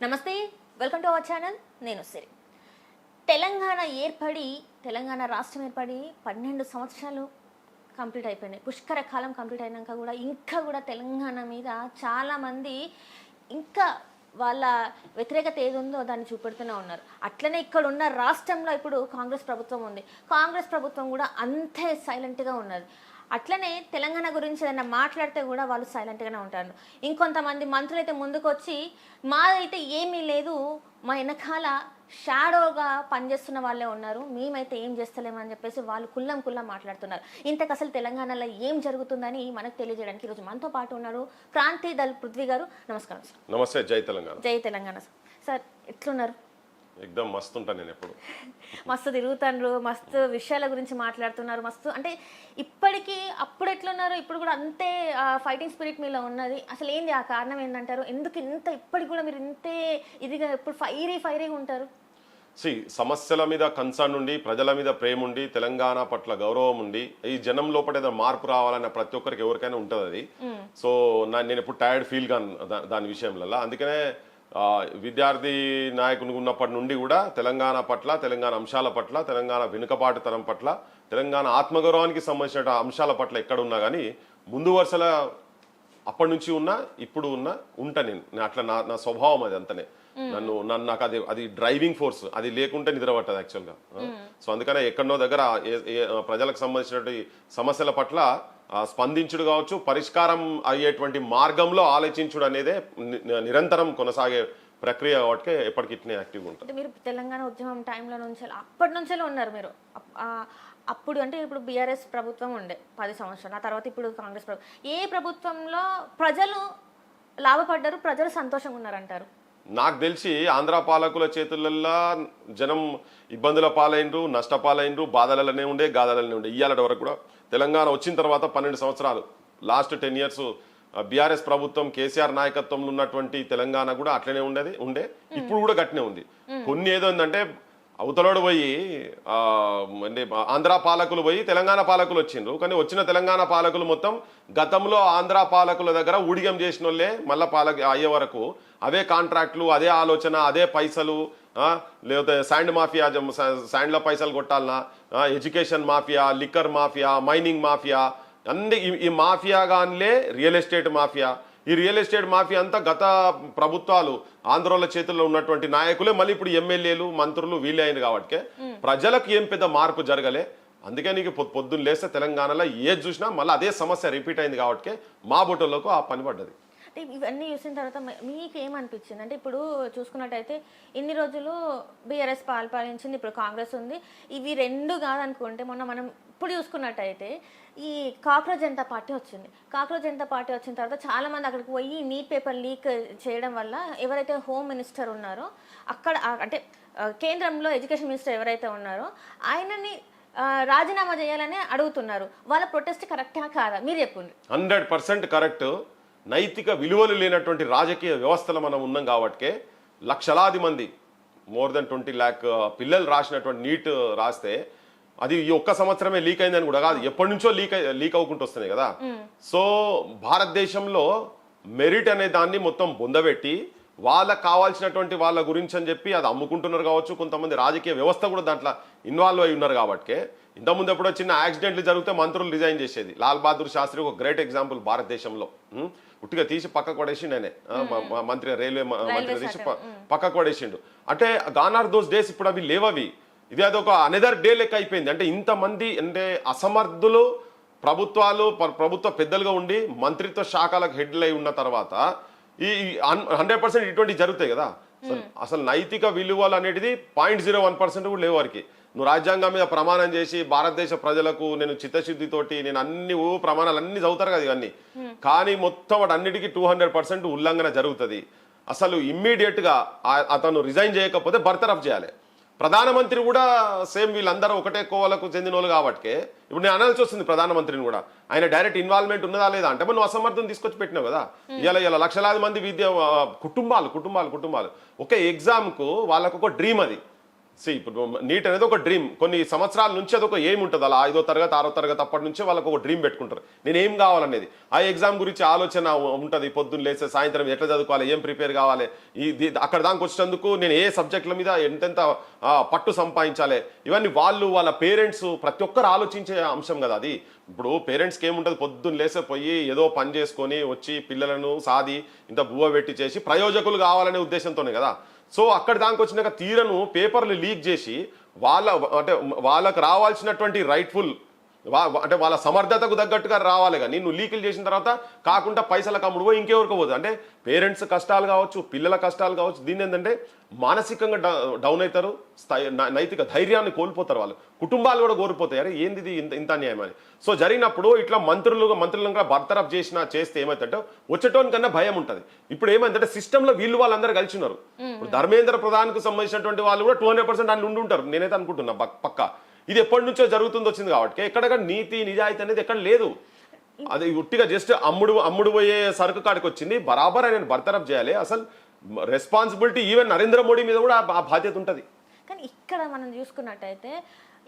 నమస్తే, welcome to our channel. నేను సిరి. తెలంగాణ ఏర్పడి తెలంగాణ రాష్ట్రం ఏర్పడి 12 సంవత్సరాలు కంప్లీట్ అయిపోయినాయి. పుష్కర కాలం కంప్లీట్ అయినాక కూడా ఇంకా కూడా తెలంగాణ మీద చాలామంది ఇంకా వాళ్ళ వ్యతిరేకత ఏది ఉందో దాన్ని చూపెడుతూనే ఉన్నారు. అట్లనే ఇక్కడ ఉన్న రాష్ట్రంలో ఇప్పుడు కాంగ్రెస్ ప్రభుత్వం ఉంది. కాంగ్రెస్ ప్రభుత్వం కూడా అంతే సైలెంట్గా ఉన్నది. అట్లనే తెలంగాణ గురించి ఏదైనా మాట్లాడితే కూడా వాళ్ళు సైలెంట్గానే ఉంటారు. ఇంకొంతమంది మంత్రులు అయితే ముందుకు వచ్చి మాదైతే ఏమీ లేదు, మా వెనకాల షాడోగా పనిచేస్తున్న వాళ్ళే ఉన్నారు, మేమైతే ఏం చేస్తలేమని చెప్పేసి వాళ్ళు కుల్లం మాట్లాడుతున్నారు. ఇంతకు అసలు తెలంగాణలో ఏం జరుగుతుందని మనకు తెలియజేయడానికి ఈరోజు మనతో పాటు ఉన్నారు క్రాంతి దళ్ పృథ్వీ గారు. నమస్కారం సార్. నమస్తే. జై తెలంగాణ. జై తెలంగాణ సార్. ఎట్లున్నారు? ఎక్దమ్ మస్తు ఉంటాను నేను ఎప్పుడు. మస్తు తిరుగుతారు, మస్తు విషయాల గురించి మాట్లాడుతున్నారు. మస్తు అంటే ఇప్పటికీ అప్పుడు ఎట్లున్నారు ఇప్పుడు కూడా అంతే ఫైటింగ్ స్పిరిట్ మీలో ఉన్నది. అసలు ఏంది ఆ కారణం ఏంటంటారు? ఎందుకు ఇంత ఇప్పటికి కూడా మీరు ఇంతే ఇదిగా ఎప్పుడు ఫైరీగా ఉంటారు? సమస్యల మీద కన్సర్న్ ఉండి, ప్రజల మీద ప్రేమ ఉండి, తెలంగాణ పట్ల గౌరవం ఉండి, ఈ జనం లోపల ఏదైనా మార్పు రావాలన్న ప్రతి ఒక్కరికి ఎవరికైనా ఉంటుంది అది. సో నేను ఎప్పుడు టైర్డ్ ఫీల్ గాను దాని విషయంలో. అందుకనే విద్యార్థి నాయకుని ఉన్నప్పటి నుండి కూడా తెలంగాణ పట్ల, తెలంగాణ అంశాల పట్ల, తెలంగాణ వెనుకబాటుతనం పట్ల, తెలంగాణ ఆత్మగౌరవానికి సంబంధించిన అంశాల పట్ల ఎక్కడ ఉన్నా కానీ ముందు వరుసల అప్పటి నుంచి ఉన్నా ఇప్పుడు ఉంటా నేను అట్లా నా స్వభావం అది అంతనే. నాకు అది డ్రైవింగ్ ఫోర్స్, అది లేకుంటే నిద్ర పట్టదు యాక్చువల్గా. సో అందుకనే ఎక్కడో దగ్గర ప్రజలకు సంబంధించినటువంటి సమస్యల పట్ల స్పందించుడు కావచ్చు, పరిష్కారం అయ్యేటువంటి మార్గంలో ఆలోచించుడు అనేదే నిరంతరం కొనసాగే ప్రక్రియ కాబట్టి ఎప్పటికి ఇట్నే యాక్టివ్గా ఉంటుంది. మీరు తెలంగాణ ఉద్యమం టైంలో నుంచి అప్పటి నుంచే ఉన్నారు మీరు. అప్పుడు అంటే ఇప్పుడు బీఆర్ఎస్ ప్రభుత్వం ఉండే 10 సంవత్సరాలు, ఆ తర్వాత ఇప్పుడు కాంగ్రెస్ ప్రభుత్వం. ఏ ప్రభుత్వంలో ప్రజలు లాభపడ్డారు, ప్రజలు సంతోషంగా ఉన్నారంటారు? నాకు తెలిసి ఆంధ్ర పాలకుల చేతులల్లో జనం ఇబ్బందుల పాలైనరు, నష్టపాలైనరు, బాధలనే ఉండే, గాథలనే ఉండే. ఇయ్యాలటి వరకు కూడా తెలంగాణ వచ్చిన తర్వాత 12 సంవత్సరాలు, లాస్ట్ 10 ఇయర్స్ బీఆర్ఎస్ ప్రభుత్వం కేసీఆర్ నాయకత్వంలో ఉన్నటువంటి తెలంగాణ కూడా అట్లనే ఉండే ఇప్పుడు కూడా గట్టినే ఉంది. కొన్ని ఏదో ఏంటంటే అవతలోడు పోయి అంటే ఆంధ్ర పాలకులు పోయి తెలంగాణ పాలకులు వచ్చిండ్రు, కానీ వచ్చిన తెలంగాణ పాలకులు మొత్తం గతంలో ఆంధ్ర పాలకుల దగ్గర ఊడిగం చేసిన వాళ్ళే మళ్ళీ అయ్యే వరకు అదే కాంట్రాక్టులు, అదే ఆలోచన, అదే పైసలు, లేకపోతే శాండ్లో పైసలు కొట్టాలన్నా, education mafia, liquor mafia, mining mafia, అన్ని ఈ మాఫియా గానిలే రియల్ ఎస్టేట్ మాఫియా. ఈ రియల్ ఎస్టేట్ మాఫియా అంతా గత ప్రభుత్వాలు ఆంధ్రోల చేతుల్లో ఉన్నటువంటి నాయకులే మళ్ళీ ఇప్పుడు ఎమ్మెల్యేలు, మంత్రులు వీళ్ళే అయింది కాబట్టి ప్రజలకు ఏం పెద్ద మార్పు జరగలే. అందుకే నీకు పొద్దున్న లేస్తే తెలంగాణలో ఏది చూసినా మళ్ళీ అదే సమస్య రిపీట్ అయింది కాబట్టి మా బొట్టోళ్ళకు ఆ పని పడ్డది. అంటే ఇవన్నీ చూసిన తర్వాత మీకు ఏమనిపించింది? అంటే ఇప్పుడు చూసుకున్నట్టయితే ఇన్ని రోజులు బీఆర్ఎస్ పాలించింది, ఇప్పుడు కాంగ్రెస్ ఉంది. ఇవి రెండు కాదనుకుంటే మొన్న మనం ఇప్పుడు చూసుకున్నట్టయితే ఈ కాక్రోచ్ జనతా పార్టీ వచ్చింది. కాక్రోచ్ జనతా పార్టీ వచ్చిన తర్వాత చాలామంది అక్కడికి పోయి నీట్ పేపర్ లీక్ చేయడం వల్ల ఎవరైతే హోమ్ మినిస్టర్ ఉన్నారో అక్కడ అంటే కేంద్రంలో ఎడ్యుకేషన్ మినిస్టర్ ఎవరైతే ఉన్నారో ఆయనని రాజీనామా చేయాలని అడుగుతున్నారు. వాళ్ళ ప్రొటెస్ట్ కరెక్టా కాదా మీరు చెప్పండి. 100% కరెక్ట్. నైతిక విలువలు లేనటువంటి రాజకీయ వ్యవస్థలో మనం ఉన్నాం కాబట్టి లక్షలాది మంది, మోర్ దెన్ 20 lakh పిల్లలు రాసినటువంటి నీట్ రాస్తే అది ఈ ఒక్క సంవత్సరమే లీక్ అయిందని కూడా కాదు, ఎప్పటి నుంచో లీక్ అవ్వకుంటూ వస్తున్నాయి కదా. సో భారతదేశంలో మెరిట్ అనే దాన్ని మొత్తం బొందబెట్టి వాళ్ళకు కావాల్సినటువంటి వాళ్ళ గురించి అని చెప్పి అది అమ్ముకుంటున్నారు కావచ్చు. కొంతమంది రాజకీయ వ్యవస్థ కూడా దాంట్లో ఇన్వాల్వ్ అయి ఉన్నారు కాబట్టి ఇంతకుముందు ఎప్పుడో చిన్న యాక్సిడెంట్లు జరిగితే మంత్రులు రిజైన్ చేసేది. లాల్ బహదూర్ శాస్త్రి ఒక గ్రేట్ ఎగ్జాంపుల్ భారతదేశంలో. ఉట్టిగా తీసి పక్కకు పడేసిండు ఆయనే, మంత్రి, రైల్వే మంత్రి తీసి పక్కకు పడేసిండు. అంటే గాన్ ఆర్ దోస్ డేస్. ఇప్పుడు అవి లేవవి. ఇది అదొక అనదర్ డే లెక్క అయిపోయింది. అంటే ఇంతమంది అంటే అసమర్థులు ప్రభుత్వాలు, ప్రభుత్వ పెద్దలుగా ఉండి మంత్రిత్వ శాఖలకు హెడ్లు అయి ఉన్న తర్వాత ఈ 100% ఇటువంటి జరుగుతాయి కదా. అసలు నైతిక విలువలు అనేది 0.01% కూడా లేవు వారికి. నువ్వు రాజ్యాంగం మీద ప్రమాణం చేసి భారతదేశ ప్రజలకు నేను చిత్తశుద్ధితోటి నేను అన్ని ప్రమాణాలు అన్ని చదువుతారు కదా ఇవన్నీ, కానీ మొత్తం వాటి అన్నిటికీ 200% ఉల్లంఘన జరుగుతుంది. అసలు ఇమ్మీడియట్ గా అతను రిజైన్ చేయకపోతే బర్తరఫ్ చేయాలి. ప్రధానమంత్రి కూడా సేమ్ వీళ్ళందరూ ఒకటే కోవలకు చెందిన వాళ్ళు కాబట్టి ఇప్పుడు నేను అనాల్సి వస్తుంది ప్రధానమంత్రిని కూడా. ఆయన డైరెక్ట్ ఇన్వాల్వ్మెంట్ ఉన్నదా లేదా అంటే నువ్వు అసమర్థం తీసుకొచ్చి పెట్టినావు కదా. ఇలా లక్షలాది మంది కుటుంబాలు ఒకే ఎగ్జామ్కు వాళ్ళకు ఒక డ్రీమ్. అది ఇప్పుడు నీట్ అనేది ఒక డ్రీమ్, కొన్ని సంవత్సరాల నుంచి అది ఒక ఏం ఉంటుంది, అలా 5వ తరగతి 6వ తరగతి అప్పటి నుంచి వాళ్ళకి ఒక డ్రీమ్ పెట్టుకుంటారు, నేను ఏం కావాలనేది. ఆ ఎగ్జామ్ గురించి ఆలోచన ఉంటుంది, పొద్దున్న లేస్తే సాయంత్రం ఎట్లా చదువుకోవాలి, ఏం ప్రిపేర్ కావాలి, అక్కడ దానికి వచ్చినందుకు నేను ఏ సబ్జెక్టుల మీద ఎంతెంత పట్టు సంపాదించాలి, ఇవన్నీ వాళ్ళ పేరెంట్స్ ప్రతి ఒక్కరు ఆలోచించే అంశం కదా అది. ఇప్పుడు పేరెంట్స్కి ఏముంటుంది, పొద్దున్న లేసే పోయి ఏదో పని చేసుకొని వచ్చి పిల్లలను సాది ఇంత బువ్వ పెట్టి చేసి ప్రయోజకులు కావాలనే ఉద్దేశంతోనే కదా. సో అక్కడ దానికి వచ్చినాక తీరను పేపర్లు లీక్ చేసి వాళ్ళకు రావాల్సినటువంటి రైట్ఫుల్ అంటే వాళ్ళ సమర్థతకు తగ్గట్టుగా రావాలి. కానీ నువ్వు లీకులు చేసిన తర్వాత కాకుండా పైసలకు అమ్ముడు పోయి ఇంకెవరికి పోదు అంటే పేరెంట్స్ కష్టాలు కావచ్చు, పిల్లల కష్టాలు కావచ్చు. దీన్ని ఏంటంటే మానసికంగా డౌన్ అవుతారు, నైతిక ధైర్యాన్ని కోల్పోతారు, వాళ్ళు కుటుంబాలు కూడా కోల్పోతాయి. అరే ఏంది ఇంత అన్యాయం అని. సో జరిగినప్పుడు ఇట్లా మంత్రులుగా బర్తరఫ్ చేస్తే ఏమైందంటే వచ్చేటోని కన్నా భయం ఉంటుంది. ఇప్పుడు ఏమైందంటే సిస్టంలో వాళ్ళందరూ కలిసి ఉన్నారు. ఇప్పుడు ధర్మేంద్ర ప్రధాన్కు సంబంధించినటువంటి వాళ్ళు కూడా 200% అని ఉండి ఉంటారు, నేనైతే అనుకుంటున్నా పక్కా. ఇది ఎప్పటి నుంచో జరుగుతుంది వచ్చింది కాబట్టి ఎక్కడ నీతి నిజాయితీ అనేది ఎక్కడ లేదు. అది ఉట్టిగా జస్ట్ అమ్ముడు పోయే సరుకు కాడికి వచ్చింది, బరాబర్ ఆయన బర్తరఫ్ చేయాలి. అసలు రెస్పాన్సిబిలిటీ ఈవెన్ నరేంద్ర మోడీ మీద కూడా ఆ బాధ్యత ఉంటుంది. కానీ ఇక్కడ మనం చూసుకున్నట్టయితే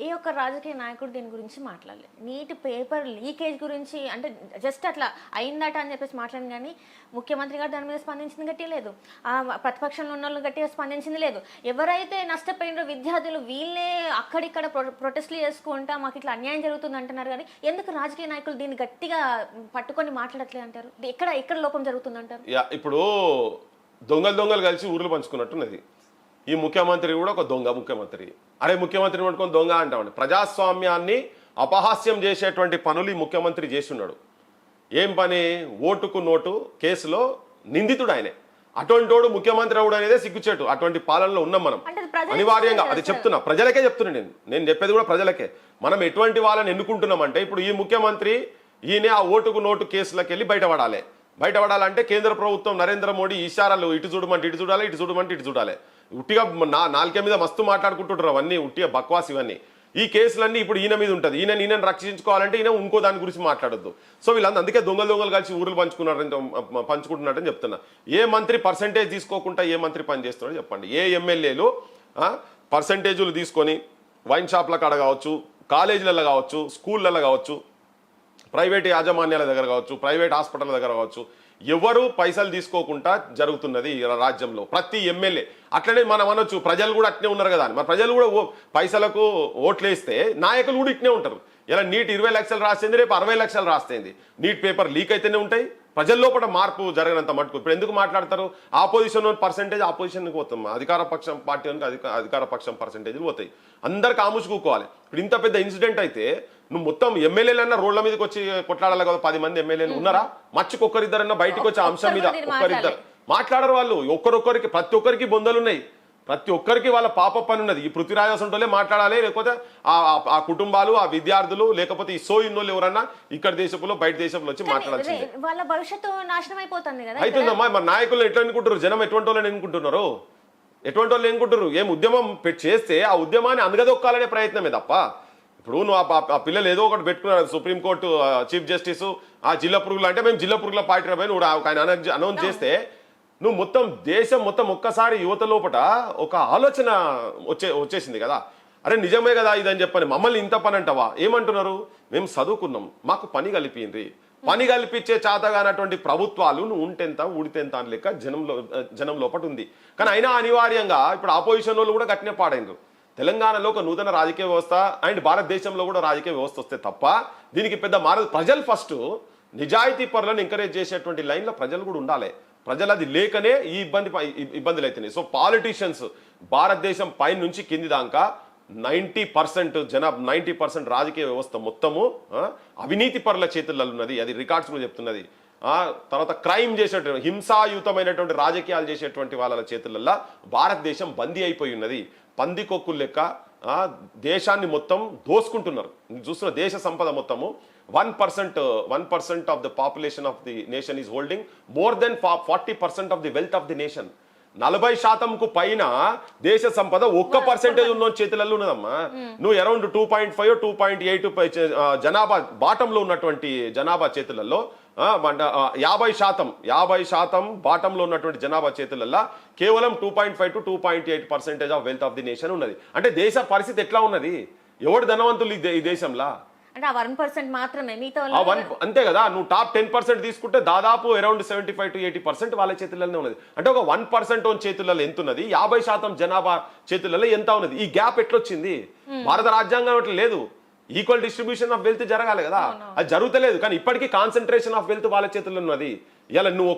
ఏ ఒక్క రాజకీయ నాయకుడు దీని గురించి మాట్లాడలేదు. నీటి పేపర్ లీకేజ్ గురించి అంటే జస్ట్ అట్లా అయిందట అని చెప్పేసి మాట్లాడింది, కానీ ముఖ్యమంత్రి గారు దాని మీద స్పందించింది గట్టి లేదు, ప్రతిపక్షంలో ఉన్న వాళ్ళు గట్టిగా స్పందించింది లేదు. ఎవరైతే నష్టపోయినో విద్యార్థులు వీళ్ళే అక్కడిక్కడ ప్రొటెస్ట్లు చేసుకుంటా మాకు ఇట్లా అన్యాయం జరుగుతుంది అంటున్నారు. కానీ ఎందుకు రాజకీయ నాయకులు దీన్ని గట్టిగా పట్టుకొని మాట్లాడట్లేదు అంటారు? ఎక్కడ లోపం జరుగుతుంది అంటారు? ఇప్పుడు దొంగలు కలిసి ఊర్లు పంచుకున్నట్టున్నది. ఈ ముఖ్యమంత్రి కూడా ఒక దొంగ ముఖ్యమంత్రి. అరే ముఖ్యమంత్రిని పట్టుకొని దొంగ అంటామండి. ప్రజాస్వామ్యాన్ని అపహాస్యం చేసేటువంటి పనులు ఈ ముఖ్యమంత్రి చేస్తున్నాడు. ఏం పని? ఓటుకు నోటు కేసులో నిందితుడు ఆయనే. అటువంటి వాడు ముఖ్యమంత్రి అవడం అనేదే సిగ్గుచేటు. అటువంటి పాలనలో ఉన్నాం మనం అనివార్యంగా. అది చెప్తున్నా, ప్రజలకే చెప్తున్నా నేను చెప్పేది కూడా ప్రజలకే. మనం ఎటువంటి వాళ్ళని ఎన్నుకుంటున్నామంటే ఇప్పుడు ఈ ముఖ్యమంత్రి ఈయన ఆ ఓటుకు నోటు కేసులకు వెళ్ళి బయటపడాలంటే కేంద్ర ప్రభుత్వం నరేంద్ర మోడీ ఇషారాలు ఇటు చూడమంటే ఇటు చూడాలి, ఇటు చూడమంటే ఇటు చూడాలి. ఉట్టిగా నాలుకే మీద మస్తు మాట్లాడుకుంటుంటారు, అవన్నీ ఉట్టిగా బక్వాస్ ఇవన్నీ. ఈ కేసులన్నీ ఇప్పుడు ఈయన మీద ఉంటుంది. ఈయనను రక్షించుకోవాలంటే ఈయన ఇంకో దాని గురించి మాట్లాడొద్దు. సో వీళ్ళందరూ అందుకే దొంగలు కలిసి ఊర్లు పంచుకుంటున్నారని చెప్తున్నా. ఏ మంత్రి పర్సంటేజ్ తీసుకోకుండా ఏ మంత్రి పని చేస్తున్నారో చెప్పండి. ఏ ఎమ్మెల్యేలు పర్సంటేజీలు తీసుకొని వైన్ షాప్ల కాడ కావచ్చు, కాలేజీలలో కావచ్చు, స్కూళ్ళల్లో కావచ్చు, ప్రైవేట్ యాజమాన్యాల దగ్గర కావచ్చు, ప్రైవేట్ హాస్పిటల్ దగ్గర కావచ్చు, ఎవరు పైసలు తీసుకోకుండా జరుగుతున్నది రాజ్యంలో ప్రతి ఎమ్మెల్యే. అట్లనే మనం అనొచ్చు ప్రజలు కూడా అట్నే ఉన్నారు కదా అని. మరి ప్రజలు కూడా పైసలకు ఓట్లు వేస్తే నాయకులు కూడా ఇట్నే ఉంటారు. ఇలా నీట్ 20 లక్షలు రాస్తేంది, రేపు 60 లక్షలు రాస్తేంది. నీట్ పేపర్ లీక్ అయితేనే ఉంటాయి. ప్రజల లోపల మార్పు జరగనంత మటుకు ఇప్పుడు ఎందుకు మాట్లాడతారు? ఆపోజిషన్ పర్సెంటేజ్ ఆపోజిషన్కి పోతాం, అధికార పక్షం పార్టీ అధికార పక్షం పర్సెంటేజ్లు పోతాయి. అందరికి ఆముచుకోవాలి. ఇప్పుడు ఇంత పెద్ద ఇన్సిడెంట్ అయితే నువ్వు మొత్తం ఎమ్మెల్యేలన్నా రోడ్ల మీదకి వచ్చి కొట్లాడాలి కదా. 10 మంది ఎమ్మెల్యేలు ఉన్నారా? మచ్చుకొక్కరిద్దరన్నా బయటకు వచ్చే అంశం మీద ఒక్కరిద్దరు మాట్లాడరు వాళ్ళు. ప్రతి ఒక్కరికి బొందలు ఉన్నాయి, ప్రతి ఒక్కరికి వాళ్ళ పాప పని ఉన్నది. ఈ పృథ్వీరాజంటోలే మాట్లాడాలి, లేకపోతే ఆ కుటుంబాలు, ఆ విద్యార్థులు, లేకపోతే ఈ ఇన్నోళ్ళు ఎవరన్నా ఇక్కడ దేశంలో బయట దేశంలో వచ్చి మాట్లాడాల్సింది. వాళ్ళ భవిష్యత్తు నాశనం అయిపోతుంది కదా. అయితుందమ్మా. మన నాయకులు ఎట్లా ఎన్నుకుంటారు? జనం ఎటువంటి వాళ్ళని ఎన్నుకుంటున్నారు? ఎటువంటి వాళ్ళు ఎన్నుకుంటారు? ఏం ఉద్యమం చేస్తే ఆ ఉద్యమాన్ని అనగదొక్కాలనే ప్రయత్నమే తప్ప ఇప్పుడు నువ్వు ఆ పిల్లలు ఏదో ఒకటి పెట్టుకున్నారు. సుప్రీంకోర్టు చీఫ్ జస్టిస్ ఆ జిల్లా పురుగులు అంటే మేము జిల్లా పురుగుల పార్టీ పోయి నువ్వు ఆయన అనౌన్స్ చేస్తే నువ్వు దేశం మొత్తం ఒక్కసారి యువత లోపల ఒక ఆలోచన వచ్చేసింది కదా. అరే నిజమే కదా ఇదని చెప్పని మమ్మల్ని ఇంత పని అంటావా? ఏమంటున్నారు? మేము చదువుకున్నాం, మాకు పని కలిపింది. పని కల్పించే చేతగానటువంటి ప్రభుత్వాలు నువ్వు ఉంటెంత ఊడితెంత అని లెక్క జనం లోపల ఉంది. కానీ అయినా అనివార్యంగా ఇప్పుడు ఆపోజిషన్ వాళ్ళు కూడా గట్టినే పాడైనరు. తెలంగాణలో ఒక నూతన రాజకీయ వ్యవస్థ అండ్ భారతదేశంలో కూడా రాజకీయ వ్యవస్థ వస్తే తప్ప దీనికి పెద్ద మారదు. ప్రజలు ఫస్ట్ నిజాయితీ పరులను ఎంకరేజ్ చేసేటువంటి లైన్లో ప్రజలు కూడా ఉండాలి. ప్రజలు అది లేకనే ఈ ఇబ్బందులు అవుతున్నాయి. సో పాలిటీషియన్స్ భారతదేశం పై నుంచి కింది దాకా 90% రాజకీయ వ్యవస్థ మొత్తము అవినీతి పరుల చేతుల్లో ఉన్నది. అది రికార్డ్స్ కూడా చెప్తున్నది. తర్వాత క్రైమ్ చేసేటువంటి హింసాయుతమైనటువంటి రాజకీయాలు చేసేటువంటి వాళ్ళ చేతులల్లో భారతదేశం బందీ అయిపోయి ఉన్నది. పందికొక్కులు లెక్క దేశాన్ని మొత్తం దోసుకుంటున్నారు. చూస్తున్న దేశ సంపద మొత్తము 1% of the population of the nation is holding more than 40% of the wealth of the nation. 40% పైన దేశ సంపద 1% ఉన్న చేతులలో ఉన్నదమ్మా. నువ్వు అరౌండ్ 2.5 2.8 జనాభా బాటంలో ఉన్నటువంటి జనాభా చేతులలో 50% బాటంలో ఉన్నటువంటి జనాభా చేతులలో కేవలం 2.5 to 2.8% of wealth of the nation ఉన్నది. అంటే దేశ పరిస్థితి ఎట్లా ఉన్నది? ఎవడు ధనవంతులు ఈ దేశంలో? అంటే ఆ 1% మాత్రమే మిగతా అంతే కదా. నువ్వు టాప్ 10% తీసుకుంటే దాదాపు అరౌండ్ 75 to 80% వాళ్ళ చేతుల్లోనే ఉన్నది. అంటే ఒక 1% ఓన్ చేతులలో ఎంత ఉన్నది, 50% జనాభా చేతులలో ఎంత ఉన్నది? ఈ గ్యాప్ ఎట్లొచ్చింది? భారత రాజ్యాంగం అట్లా లేదు. ఈక్వల్ డిస్ట్రిబ్యూషన్ ఆఫ్ వెల్త్ జరగాలి కదా, అది జరుగుతలేదు. కానీ ఇప్పటికీ కాన్సన్ట్రేషన్ ఆఫ్ వెల్త్ వాళ్ళ చేతుల్లో ఉన్నది. ఇలా నువ్వు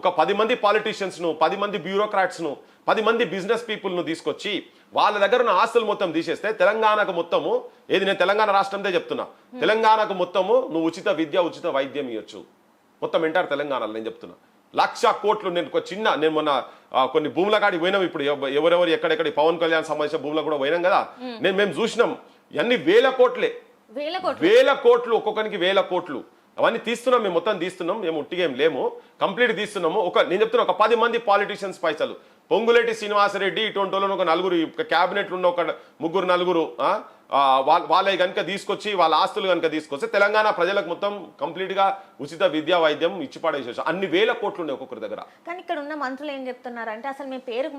ఒక 10 మంది పాలిటీషియన్స్ ను, 10 మంది బ్యూరోక్రాట్స్ ను, 10 మంది బిజినెస్ పీపుల్ ను తీసుకొచ్చి వాళ్ళ దగ్గర ఉన్న ఆస్తులు మొత్తం తీసేస్తే తెలంగాణకు మొత్తము ఏది, నేను తెలంగాణ రాష్ట్రందే చెప్తున్నా, తెలంగాణకు మొత్తము నువ్వు ఉచిత విద్య ఉచిత వైద్యం ఇవ్వచ్చు మొత్తం ఎంటారు తెలంగాణలో. నేను చెప్తున్నా 1,00,000 కోట్లు. నేను మొన్న కొన్ని భూముల కాడికి పోయినాం. ఇప్పుడు ఎవరెవరు ఎక్కడెక్కడ పవన్ కళ్యాణ్ సంబంధించిన భూములకు కూడా పోయినాం కదా. మేము చూసినాం అన్ని వేల కోట్లే, వేల కోట్లు, ఒక్కొక్కరికి 1000 కోట్లు. అవన్నీ తీస్తున్నాం, మేము మొత్తం తీస్తున్నాం, మేము ఉట్టిగా ఏం లేము, కంప్లీట్ తీస్తున్నాము. నేను చెప్తున్నా ఒక 10 మంది పాలిటీషియన్స్ పైసలు, పొంగులేటి శ్రీనివాసరెడ్డి ఇటువంటి వాళ్ళని ఒక 4 క్యాబినెట్లు ఉన్న ఒక 3-4 వాళ్ళ కనుక తీసుకొచ్చి వాళ్ళ ఆస్తులు కనుక తీసుకొస్తే తెలంగాణ ప్రజలకు మొత్తం కంప్లీట్ గా ఉచిత విద్యా వైద్యం ఇచ్చి పడేసేసి అన్ని 1000 కోట్లు ఉన్నాయి ఒక్కొక్కరి దగ్గర. కానీ ఇక్కడ ఉన్న మంత్రులు ఏం చెప్తున్నారంటే అసలు మేము పేరుకు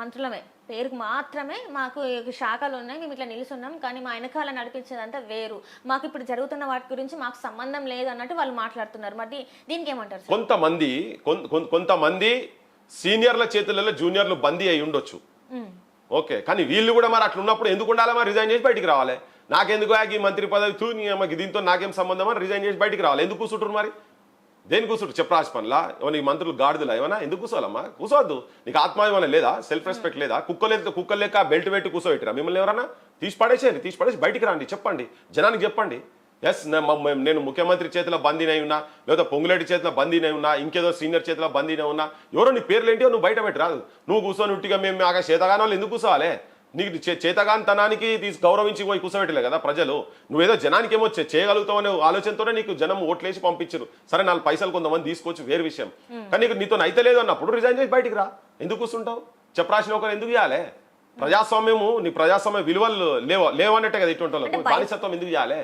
మంత్రులమే, పేరుకు మాత్రమే మాకు శాఖలు ఉన్నాయి, మేము ఇట్లా నిలుస్తున్నాం, కానీ మా వెనకాల నడిపించేదంతా వేరు, మాకు ఇప్పుడు జరుగుతున్న వాటి గురించి మాకు సంబంధం లేదు అన్నట్టు వాళ్ళు మాట్లాడుతున్నారు. మరి దీనికి ఏమంటారు? కొంతమంది సీనియర్ల చేతులలో జూనియర్లు బందీ అయి ఉండొచ్చు, ఓకే. కానీ వీళ్ళు కూడా మరి అట్లా ఉన్నప్పుడు ఎందుకు ఉండాలి? మరి రిజైన్ చేసి బయటికి రావాలి. నాకెందుకు ఈ మంత్రి పదవి దీంతో నాకేం సంబంధం అని రిజైన్ చేసి బయటికి రావాలి. ఎందుకు కూర్చుంటారు మరి? దేని కూర్చుంటారు? చెప్పరాసి పనులా? ఏమన్నా ఈ మంత్రులు గాడిదలా ఏమన్నా? ఎందుకు కూర్చోవాలమ్మా? కూర్చోవద్దు. నీకు ఆత్మాభిమానం లేదా? సెల్ఫ్ రెస్పెక్ట్ లేదా? కుక్కలు లెక్క బెల్ట్ పెట్టి కూర్చోబెట్టిరా మిమ్మల్ని ఎవరన్నా? తీసి పడేసి బయటికి రండి, చెప్పండి, జనానికి చెప్పండి. ఎస్, నేను ముఖ్యమంత్రి చేతిలో బందీనై ఉన్నా, లేదా పొంగులేటి చేతిలో బందీనై ఉన్నా, ఇంకేదో సీనియర్ చేతిలో బందీనై ఉన్నా, ఎవరో నీ పేర్లు ఏంటో నువ్వు బయట పెట్టి రాదు. నువ్వు కూర్చొని ఉట్టిగా మేము చేతగాని వాళ్ళు ఎందుకు కూర్చోవాలి? నీకు చేతగాని తనానికి గౌరవించి పోయి కూర్చోబెట్టలే కదా ప్రజలు. నువ్వేదో జనానికి ఏమో చేయగలుగుతావు అనే ఆలోచనతోనే నీకు జనం ఓట్లేసి పంపించరు. సరే 4 పైసలు కొంతమంది తీసుకోవచ్చు, వేరే విషయం. కానీ నీతో అయితే లేదు అన్నప్పుడు రిజైన్ చేసి బయటికి రా. ఎందుకు కూర్చుంటావు? చెప్పరాసిన ఒకరు ఎందుకు ఇవ్వాలి? ప్రజాస్వామ్యము, నీ ప్రజాస్వామ్య విలువలు లేవన్నట్టే కదా ఇటువంటి వాళ్ళకు. బానిసత్వం ఎందుకు ఇవ్వాలి?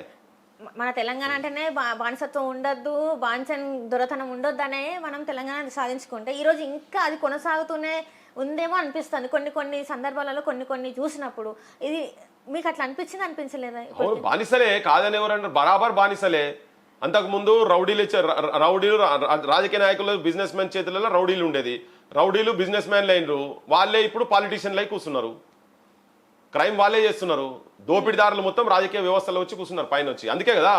మన తెలంగాణ అంటేనే బానిసత్వం ఉండొద్దు, బానిసన్ దొరతనం ఉండొద్దు అనే మనం తెలంగాణ సాధించుకుంటే ఈరోజు ఇంకా అది కొనసాగుతూనే ఉందేమో అనిపిస్తుంది కొన్ని సందర్భాలలో కొన్ని చూసినప్పుడు. ఇది మీకు అట్లా అనిపించలేదా? బానిసలే కాదని ఎవరంటారు? బరాబర్ బానిసలే. అంతకుముందు రౌడీలు రాజకీయ నాయకులు బిజినెస్ మ్యాన్ చేతులలో రౌడీలు ఉండేది, రౌడీలు బిజినెస్ మ్యాన్లు అయినరు, వాళ్ళే ఇప్పుడు పాలిటీషియన్లు అయి కూర్చున్నారు, క్రైమ్ వాళ్ళే చేస్తున్నారు. దోపిడిదారులు మొత్తం రాజకీయ వ్యవస్థలో వచ్చి కూర్చున్నారు పైన వచ్చి. అందుకే కదా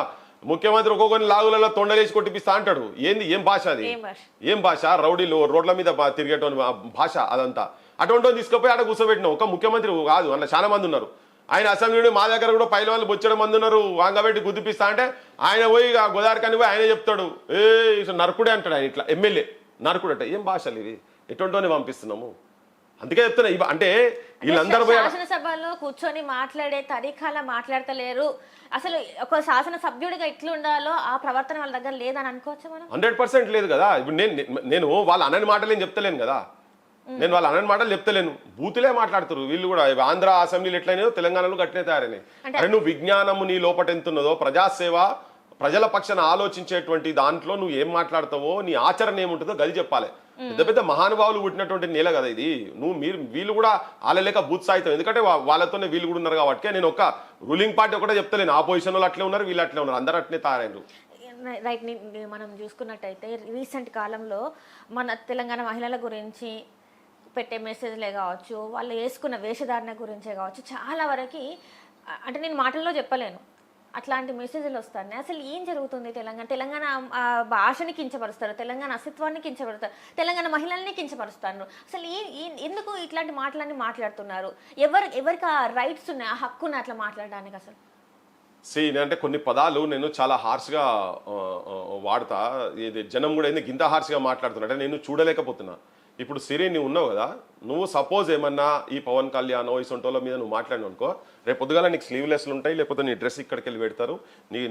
ముఖ్యమంత్రి ఒక్కొక్కరిని లాగులలో తొండలేసి కొట్టిపిస్తా అంటాడు. ఏం భాష అది? ఏం భాష? రౌడీలు రోడ్ల మీద తిరిగేటోని భాష అదంతా. అటువంటి తీసుకుపోయి ఆడ కూర్చోబెట్టిన ఒక ముఖ్యమంత్రి కాదు, అందులో చాలా మంది ఉన్నారు. ఆయన అసెంబ్లీ మా దగ్గర కూడా పైల వాళ్ళు బొచ్చడం మంది ఉన్నారు, వాంగబెట్టి గుద్దిపిస్తా అంటే ఆయన పోయి గోదావరి కానీ పోయి ఆయన చెప్తాడు, నరకుడే అంటాడు ఆయన. ఇట్లా ఎమ్మెల్యే నరకుడు అంటే ఏం భాషలు ఇవి? ఎటువంటిని పంపిస్తున్నాము? అందుకే చెప్తున్నా. అంటే వీళ్ళందరూ శాసనసభలో కూర్చొని మాట్లాడే తరీఖాలా మాట్లాడతలేరు. అసలు ఒక శాసన సభ్యుడిగా ఎట్లా ఉండాలో ఆ ప్రవర్తన వాళ్ళ దగ్గర లేదని అనుకోవచ్చు మనం. 100% లేదు కదా. ఇప్పుడు నేను వాళ్ళ అనని మాటలు ఏం చెప్తలేను కదా, నేను వాళ్ళ అనని మాటలు చెప్తలేను, బూతులే మాట్లాడుతారు వీళ్ళు కూడా. ఆంధ్ర అసెంబ్లీలు ఎట్లయినాయో తెలంగాణలో గట్టినే తయారైనాయి. అరే నువ్వు విజ్ఞానము నీ లోపట ఎంత ఉన్నదో, ప్రజాసేవ ప్రజల పక్షాన ఆలోచించేటువంటి దాంట్లో నువ్వు ఏం మాట్లాడతావో, నీ ఆచరణ ఏముంటుందో గది చెప్పాలి. పెద్ద మహానుభావులు పుట్టినటువంటి నేల కదా ఇది. వీళ్ళు కూడా వాళ్ళ లేక బూత్ సాయితం, ఎందుకంటే వాళ్ళతోనే వీళ్ళు కూడా ఉన్నారు కాబట్టి. నేను ఒక రూలింగ్ పార్టీ ఒకటే చెప్తలేను, ఆపోజిషన్ వాళ్ళు అట్లే ఉన్నారు, వీళ్ళు అట్లే ఉన్నారు, అందరూ అట్లే తయారైనరు. రైట్. మనం చూసుకున్నట్టయితే రీసెంట్ కాలంలో మన తెలంగాణ మహిళల గురించి పెట్టే మెసేజ్లే కావచ్చు, వాళ్ళు వేసుకున్న వేషధారణ గురించే కావచ్చు, చాలా వరకు అంటే నేను మాటల్లో చెప్పలేను, అట్లాంటి మెసేజ్లు వస్తాయి. అసలు ఏం జరుగుతుంది? తెలంగాణ భాషని కించపరుస్తారు, తెలంగాణ అస్తిత్వాన్ని కించపరుస్తారు, తెలంగాణ మహిళల్ని కించపరుస్తారు. అసలు ఎందుకు ఇట్లాంటి మాటలన్నీ మాట్లాడుతున్నారు? ఎవరికి ఆ రైట్స్ ఉన్నాయి, ఆ హక్కు ఉన్నాయి అట్లా మాట్లాడడానికి? అసలు అంటే కొన్ని పదాలు నేను చాలా హార్ష్గా వాడతా, ఇది జనం కూడా ఎందుకు ఇంత హార్ష్గా మాట్లాడుతున్నా అంటే నేను చూడలేకపోతున్నా. ఇప్పుడు సిరి నువ్వు ఉన్నావు కదా, నువ్వు సపోజ్ ఏమన్నా ఈ పవన్ కళ్యాణ్ ఈ సొంటోల మీద నువ్వు మాట్లాడినావు అనుకో, రేపు పొద్దుగాల నీకు స్లీవ్లెస్లు ఉంటాయి, లేకపోతే నీ డ్రెస్ ఇక్కడికి వెళ్ళి పెడతారు,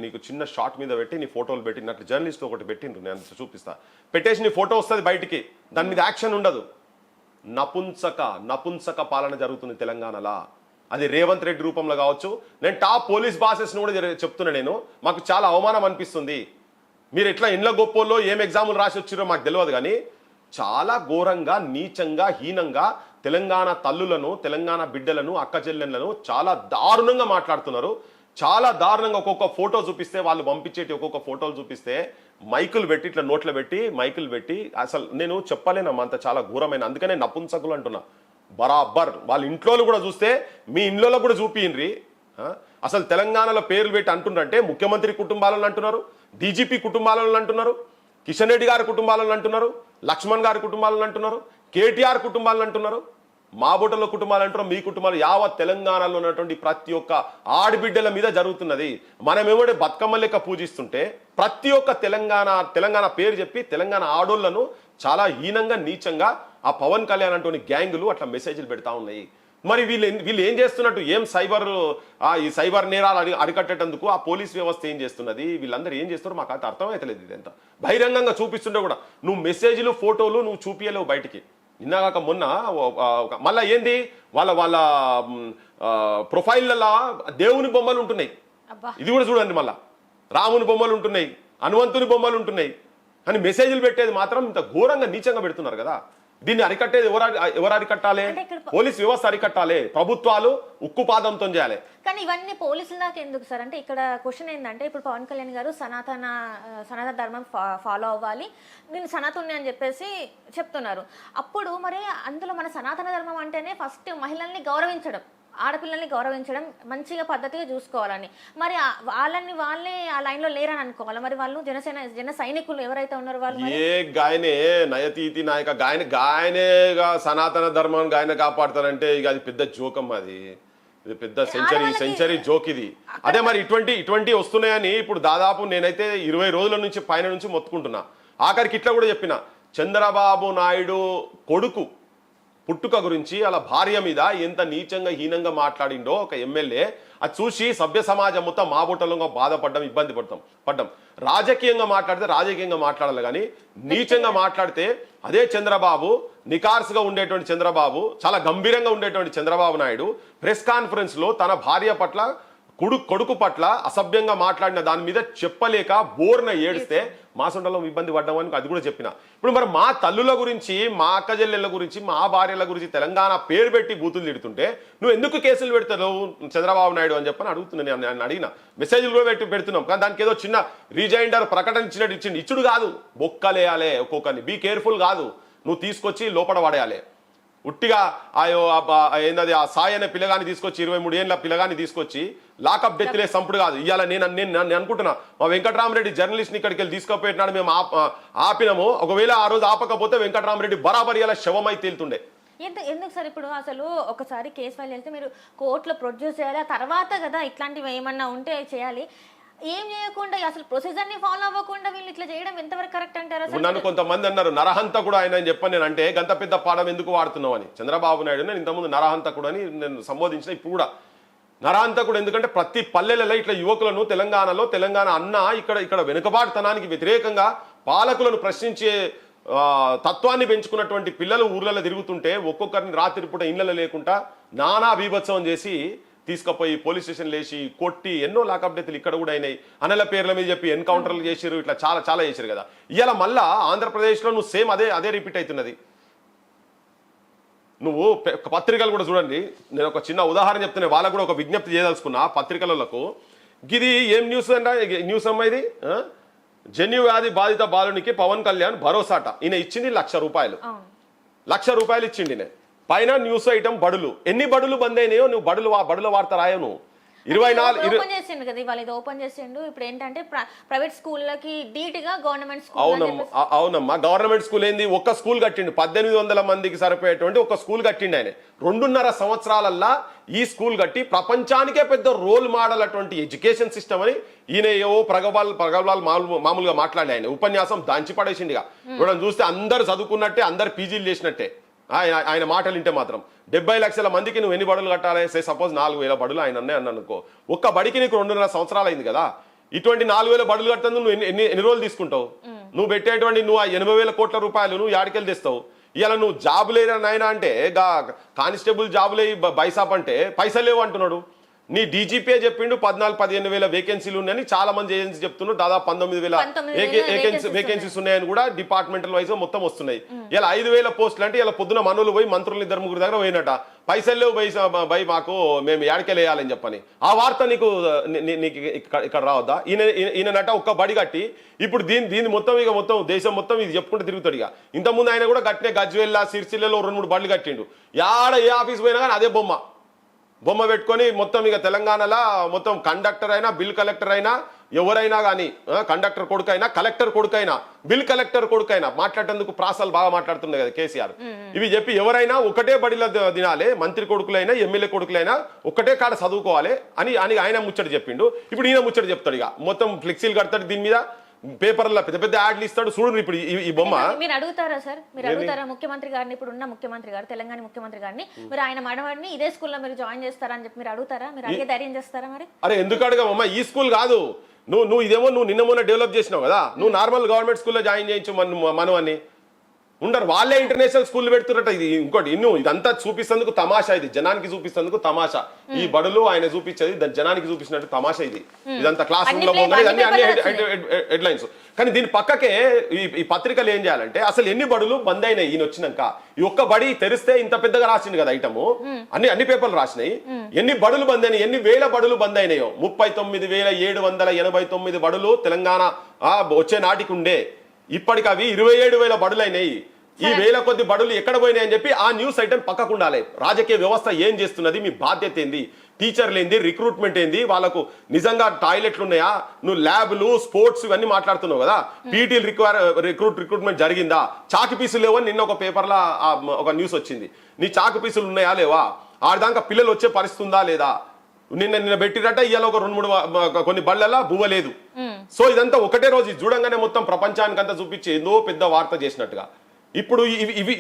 నీకు చిన్న షార్ట్ మీద పెట్టి నీ ఫోటోలు పెట్టి, నాకు జర్నలిస్ట్ ఒకటి పెట్టిండ్రు, నేను చూపిస్తా, పెట్టేసి నీ ఫోటో వస్తుంది బయటికి, దాని మీద యాక్షన్ ఉండదు. నపుంసక పాలన జరుగుతుంది తెలంగాణలో. అది రేవంత్ రెడ్డి రూపంలో కావచ్చు. నేను టాప్ పోలీస్ బాసెస్ను కూడా చెప్తున్నా. నేను మాకు చాలా అవమానం అనిపిస్తుంది. మీరు ఎట్లా ఇండ్ల గొప్పోల్లో ఏం ఎగ్జాములు రాసి వచ్చిరో మాకు తెలియదు, కానీ చాలా ఘోరంగా, నీచంగా, హీనంగా తెలంగాణ తల్లులను, తెలంగాణ బిడ్డలను, అక్క చెల్లెళ్లను చాలా దారుణంగా మాట్లాడుతున్నారు. చాలా దారుణంగా ఒక్కొక్క ఫోటో చూపిస్తే, వాళ్ళు పంపించేటి ఒక్కొక్క ఫోటోలు చూపిస్తే మైకులు పెట్టి ఇట్లా నోట్లో పెట్టి మైకులు పెట్టి, అసలు నేను చెప్పలేనమ్మా, అంత చాలా ఘోరమైన. అందుకనే నపుంసకులు అంటున్నా. బరాబర్ వాళ్ళ ఇంట్లో కూడా చూస్తే మీ ఇంట్లో కూడా చూపియండ్రి. అసలు తెలంగాణలో పేర్లు పెట్టి అంటున్నారంటే ముఖ్యమంత్రి కుటుంబాలను అంటున్నారు, డీజీపీ కుటుంబాలను అంటున్నారు, కిషన్ రెడ్డి గారి కుటుంబాలను అంటున్నారు, లక్ష్మణ్ గారి కుటుంబాలను అంటున్నారు, కేటీఆర్ కుటుంబాలను అంటున్నారు, మాబోటల కుటుంబాలు అంటున్నారు. మీ కుటుంబాలు యావత్ తెలంగాణలో ఉన్నటువంటి ప్రతి ఒక్క ఆడబిడ్డల మీద జరుగుతున్నది. మనమేమో బతుకమ్మ లెక్క పూజిస్తుంటే ప్రతి ఒక్క తెలంగాణ పేరు చెప్పి తెలంగాణ ఆడోళ్లను చాలా హీనంగా, నీచంగా ఆ పవన్ కళ్యాణ్ అంటోని గ్యాంగులు అట్లా మెసేజ్లు పెడతా ఉన్నాయి. మరి వీళ్ళు ఏం చేస్తున్నట్టు, ఏం ఈ సైబర్ నేరాలు అరికట్టేటందుకు ఆ పోలీస్ వ్యవస్థ ఏం చేస్తున్నది, వీళ్ళందరూ ఏం చేస్తున్నారో మాకు అయితే అర్థమైతలేదు. ఇదంతా బహిరంగంగా చూపిస్తుంటే కూడా నువ్వు మెసేజ్లు, ఫోటోలు నువ్వు చూపించలేవు బయటికి. నిన్నగాక మొన్న మళ్ళా ఏంది వాళ్ళ ప్రొఫైల్లలో దేవుని బొమ్మలు ఉంటున్నాయి. ఇది కూడా చూడండి, మళ్ళా రాముని బొమ్మలు ఉంటున్నాయి, హనుమంతుని బొమ్మలు ఉంటున్నాయి, కానీ మెసేజ్లు పెట్టేది మాత్రం ఇంత ఘోరంగా, నీచంగా పెడుతున్నారు కదా. దీన్ని అరికట్టేది ఎవరు అరికట్టాలి? పోలీస్ వ్యవస్థ అరికట్టాలి. ప్రభుత్వాలు ఉక్కుపాదంతో చేయాలి. కానీ ఇవన్నీ పోలీసుల దాకా ఎందుకు సార్? అంటే ఇక్కడ క్వశ్చన్ ఏంటంటే, ఇప్పుడు పవన్ కళ్యాణ్ గారు సనాతన ధర్మం ఫాలో అవ్వాలి, నేను సనాతని అని చెప్పేసి చెప్తున్నారు. అప్పుడు మరి అందులో మన సనాతన ధర్మం అంటేనే ఫస్ట్ మహిళల్ని గౌరవించడం, ఆడపిల్లల్ని గౌరవించడం, మంచిగా పద్ధతిగా చూసుకోవాలని. మరి వాళ్ళే ఆ లైన్లో లేరని అనుకోవాలి. మరి వాళ్ళు జన సైనికులు ఎవరైతే ఉన్నారో వాళ్ళు ఏ గాయనే నయతీతి నాయక గాయనేగా సనాతన ధర్మాన్ని గాయన కాపాడతారంటే ఇక అది పెద్ద జోకం. అది పెద్ద సెంచరీ జోక్ ఇది. అదే మరి ఇటువంటి వస్తున్నాయని ఇప్పుడు దాదాపు నేనైతే 20 రోజుల నుంచి పైన నుంచి మొత్తుకుంటున్నా. ఆఖరికి ఇట్లా కూడా చెప్పిన, చంద్రబాబు నాయుడు కొడుకు పుట్టుక గురించి అలా భార్య మీద ఎంత నీచంగా, హీనంగా మాట్లాడిండో ఒక ఎమ్మెల్యే, అది చూసి సభ్య సమాజం మొత్తం మాబోటంగా బాధపడ్డం, ఇబ్బంది పడ్డం. రాజకీయంగా మాట్లాడితే రాజకీయంగా మాట్లాడాలి, కానీ నీచంగా మాట్లాడితే అదే చంద్రబాబు, నికార్స్గా ఉండేటువంటి చంద్రబాబు, చాలా గంభీరంగా ఉండేటువంటి చంద్రబాబు నాయుడు ప్రెస్ కాన్ఫరెన్స్ లో తన భార్య పట్ల, కొడుకు పట్ల అసభ్యంగా మాట్లాడిన దాని మీద చెప్పలేక బోర్న ఏడిస్తే మాసొండలో ఇబ్బంది పడ్డామని అది కూడా చెప్పిన. ఇప్పుడు మరి మా తల్లుల గురించి, మా అక్క చెల్లెళ్ళ గురించి, మా భార్యల గురించి తెలంగాణ పేరు పెట్టి బూతులు తిడుతుంటే నువ్వు ఎందుకు కేసులు పెడతావు చంద్రబాబు నాయుడు అని చెప్పని అడుగుతున్నాను. నేను అడిగిన మెసేజ్లు కూడా పెడుతున్నాం, కానీ దానికి ఏదో చిన్న రీజైండర్ ప్రకటన ఇచ్చినట్టు ఇచ్చుడు కాదు, బొక్కలేయాలి ఒక్కొక్కరిని. బీ కేర్ఫుల్ కాదు, నువ్వు తీసుకొచ్చి లోపల పడేయాలి. ఉట్టిగా ఏంటది ఆ సాయి అనే పిల్లగాని తీసుకొచ్చి 23 ఏళ్ళ పిల్లగాని తీసుకొచ్చి లాకప్ డెత్లే సంపుడు కాదు. ఇవాళ నేను అనుకుంటున్నా, మా వెంకటరామరెడ్డి జర్నలిస్ట్ని ఇక్కడికి వెళ్ళి తీసుకుపోయినాడు, మేము ఆపినాము. ఒకవేళ ఆ రోజు ఆపకపోతే వెంకటరామరెడ్డి బరాబరి ఇలా శవమై తేలుతుండే. ఎందుకు సార్ ఇప్పుడు అసలు ఒకసారి కేసు ఫైల్ చేస్తే మీరు కోర్టులో ప్రొడ్యూస్ చేయాలి, ఆ తర్వాత కదా ఇట్లాంటివి ఏమన్నా ఉంటే చేయాలి. ఏం చేయకుండా అసలు ప్రొసీజర్ ని ఫాలో అవ్వకుండా వీళ్ళు ఇట్లా చేయడం ఎంతవరకు కరెక్ట్ అంటారా? నన్ను కొంతమంది అన్నారు నరహంతకుడు ఆయన అని చెప్పని. నేను అంటే గంత పెద్ద పాఠం ఎందుకు వాడుతున్నావు అని. చంద్రబాబు నాయుడు నేను ఇంతకుముందు నరహంతకుడు అని నేను సంబోధించిన, ఇప్పుడు కూడా నరహంతకుడు. ఎందుకంటే ప్రతి పల్లెలలో ఇట్లా యువకులను తెలంగాణ అన్న ఇక్కడ వెనుకబాటుతనానికి వ్యతిరేకంగా పాలకులను ప్రశ్నించే తత్వాన్ని పెంచుకున్నటువంటి పిల్లలు ఊర్లలో తిరుగుతుంటే ఒక్కొక్కరిని రాత్రి పూట ఇళ్లలో లేకుండా నానా బీభత్సవం చేసి తీసుకుపోయి పోలీస్ స్టేషన్ లేచి కొట్టి ఎన్నో లాకప్ డెత్లు ఇక్కడ కూడా అయినాయి. అనల పేర్ల మీద చెప్పి ఎన్కౌంటర్లు చేసారు, ఇట్లా చాలా చేశారు కదా. ఇవాళ మళ్ళా ఆంధ్రప్రదేశ్లో నువ్వు సేమ్ అదే రిపీట్ అవుతున్నది. నువ్వు పత్రికలు కూడా చూడండి, నేను ఒక చిన్న ఉదాహరణ చెప్తున్నా, వాళ్ళకు కూడా ఒక విజ్ఞప్తి చేయదలుచుకున్నా పత్రికలకు. ఇది ఏం న్యూస్ న్యూస్ అమ్మా ఇది? జన్యు వ్యాధి బాధిత బాలునికి పవన్ కళ్యాణ్ భరోసాట. ఈయన ఇచ్చింది ₹1,00,000 ఇచ్చిండి. పైన న్యూస్ ఐటమ్ బడులు. ఎన్ని బడులు బంద్ అయినాయో నువ్వు బడుల వార్త రాయవు. నువ్వు 24 ఓపెన్ చేసిండు కదా ఇవాళ, ఇది ఓపెన్ చేసిండు. ఇప్పుడు ఏంటంటే ప్రైవేట్ స్కూళ్ళకి ధీటుగా గవర్నమెంట్ స్కూల్. అవునమ్మా, గవర్నమెంట్ స్కూల్ ఏంది? ఒక్క స్కూల్ కట్టిండు, 1800 మందికి సరిపోయేటువంటి ఒక స్కూల్ కట్టిండు ఆయన. 2.5 సంవత్సరాలల్లా ఈ స్కూల్ కట్టి ప్రపంచానికే పెద్ద రోల్ మోడల్ అటువంటి ఎడ్యుకేషన్ సిస్టమ్ అని ఈయన ఏవో ప్రగల్భాలు మామూలుగా మాట్లాడి ఆయన ఉపన్యాసం దంచి పడేసిండిగా. ఇప్పుడు చూస్తే అందరు చదువుకున్నట్టే, అందరు పీజీలు చేసినట్టే. ఆయన మాటలు వింటే మాత్రం 70 లక్షల మందికి నువ్వు ఎన్ని బడులు కట్టాలి? సపోజ్ 4000 బడులు ఆయన అన్నానుకో. ఒక్క బడికి నీకు 2.5 సంవత్సరాలు అయింది కదా. ఇటువంటి 4000 బడులు కట్టేందుకు నువ్వు ఎన్ని రోజులు తీసుకుంటావు? నువ్వు పెట్టేటువంటి నువ్వు 80,000 కోట్ల రూపాయలు నువ్వు యాడికెళ్ళి తెస్తావు? ఇలా నువ్వు జాబ్ లేరా నాయనా అంటే కానిస్టేబుల్ జాబ్ లే బైసాప్ అంటే పైసలు లేవు అంటున్నాడు. నీ డీజీపీ చెప్పిండు 14-15 వేకెన్సీలు ఉన్నాయని, చాలా మంది ఏజెన్సీ చెప్తున్నారు దాదాపు 19,000 వేకెన్సీస్ ఉన్నాయని కూడా డిపార్ట్మెంటల్ వైజ్ మొత్తం వస్తున్నాయి. ఇలా 5,000 పోస్టులు అంటే ఇలా పొద్దున మనోళ్ళు పోయి మంత్రులు 2-3 దగ్గర పోయినట, పైసలు లేవు బై మాకు మేము ఏడకెళ్ళేయాలని చెప్పని. ఆ వార్త నీకు ఇక్కడ రావద్దా? ఈయనట ఒక్క బడి కట్టి ఇప్పుడు దీని మొత్తం ఇక మొత్తం దేశం మొత్తం ఇది చెప్పుకుంటూ తిరుగుతాడు. ఇక ఇంతకుముందు ఆయన కూడా కట్టిన గజ్వేల్ సిరిసిల్లలో 2-3 బడులు కట్టిండు. యాడ ఏ ఆఫీస్ పోయినా కానీ అదే బొమ్మ పెట్టుకొని మొత్తం ఇక తెలంగాణలో మొత్తం కండక్టర్ అయినా బిల్ కలెక్టర్ అయినా ఎవరైనా కానీ, కండక్టర్ కొడుకైనా కలెక్టర్ కొడుకైనా బిల్ కలెక్టర్ కొడుకైనా మాట్లాడేందుకు ప్రాసాలు బాగా మాట్లాడుతుంది కదా కేసీఆర్. ఇవి చెప్పి ఎవరైనా ఒకటే బడిలో తినాలి, మంత్రి కొడుకులైనా ఎమ్మెల్యే కొడుకులైనా ఒకటే కాడ చదువుకోవాలి అని ఆయన ముచ్చట చెప్పిండు. ఇప్పుడు ఈయన ముచ్చట చెప్తాడు. ఇక మొత్తం ఫ్లెక్సీలు కడతాడు, దీని మీద పేపర్లో పెద్ద పెద్ద యాడ్లు ఇస్తాడు. చూడండి ఇప్పుడు ఈ బొమ్మ. మీరు అడుగుతారా సార్, మీరు అడుగుతారా ముఖ్యమంత్రి గారిని, ఇప్పుడు ఉన్న ముఖ్యమంత్రి గారు తెలంగాణ ముఖ్యమంత్రి గారిని, మీరు ఆయన మనవాడిని ఇదే స్కూల్లో మీరు జాయిన్ చేస్తారా అని చెప్పి మీరు అడుగుతారా? మీరు అడిగే ధైర్యం చేస్తారా? మరి అరే ఎందుకు అడగమ్మా, ఈ స్కూల్ కాదు, నువ్వు ఇదేమో నువ్వు నిన్న మొన్న డెవలప్ చేసినావు కదా, నువ్వు నార్మల్ గవర్నమెంట్ స్కూల్లో జాయిన్ చేయించు మనవన్ని ఉండరు, వాళ్ళే ఇంటర్నేషనల్ స్కూల్ పెడుతున్నట్ట. ఇది ఇంకోటి ఇదంతా చూపిస్తేందుకు తమాషా, ఇది జనానికి చూపిస్తేందుకు తమాషా. ఈ బడులు ఆయన చూపించేది జనానికి చూపించినట్టు తమాషా. ఇదంతా క్లాస్ రూమ్ లో పోగానే అన్ని హెడ్లైన్స్. కానీ దీని పక్కకే ఈ పత్రికలు ఏం చేయాలంటే అసలు ఎన్ని బడులు బంద్ అయినాయి ఈయన వచ్చినాక. ఈ ఒక్క బడి తెరిస్తే ఇంత పెద్దగా రాసింది కదా ఐటము, అన్ని పేపర్లు రాసినాయి. ఎన్ని బడులు బంద్ అయినాయి, ఎన్ని వేల బడులు బంద్ అయినాయో. 39,789 బడులు తెలంగాణ వచ్చే నాటికి ఉండే, ఇప్పటికి అవి 27,000 బడులైనాయి. ఈ వేల కొద్ది బడులు ఎక్కడ పోయినాయి అని చెప్పి ఆ న్యూస్ ఐటమ్ పక్కకు ఉండాలి. రాజకీయ వ్యవస్థ ఏం చేస్తున్నది, మీ బాధ్యత ఏంది, టీచర్లు ఏంది, రిక్రూట్మెంట్ ఏంది, వాళ్ళకు నిజంగా టాయిలెట్లు ఉన్నాయా, నువ్వు ల్యాబ్లు స్పోర్ట్స్ ఇవన్నీ మాట్లాడుతున్నావు కదా, పీటీలు రిక్రూట్మెంట్ జరిగిందా, చాకు పీసులు లేవని నిన్న ఒక పేపర్లో ఒక న్యూస్ వచ్చింది. నీ చాకు పీసులు ఉన్నాయా లేవా, ఆడదాకా పిల్లలు వచ్చే పరిస్థితి ఉందా లేదా, నిన్న పెట్టిరట ఇవాళ ఒక 2-3 కొన్ని బళ్ళలా బువ్వలేదు. సో ఇదంతా ఒకటే రోజు చూడంగానే మొత్తం ప్రపంచానికి అంతా చూపించి ఏదో పెద్ద వార్త చేసినట్టుగా. ఇప్పుడు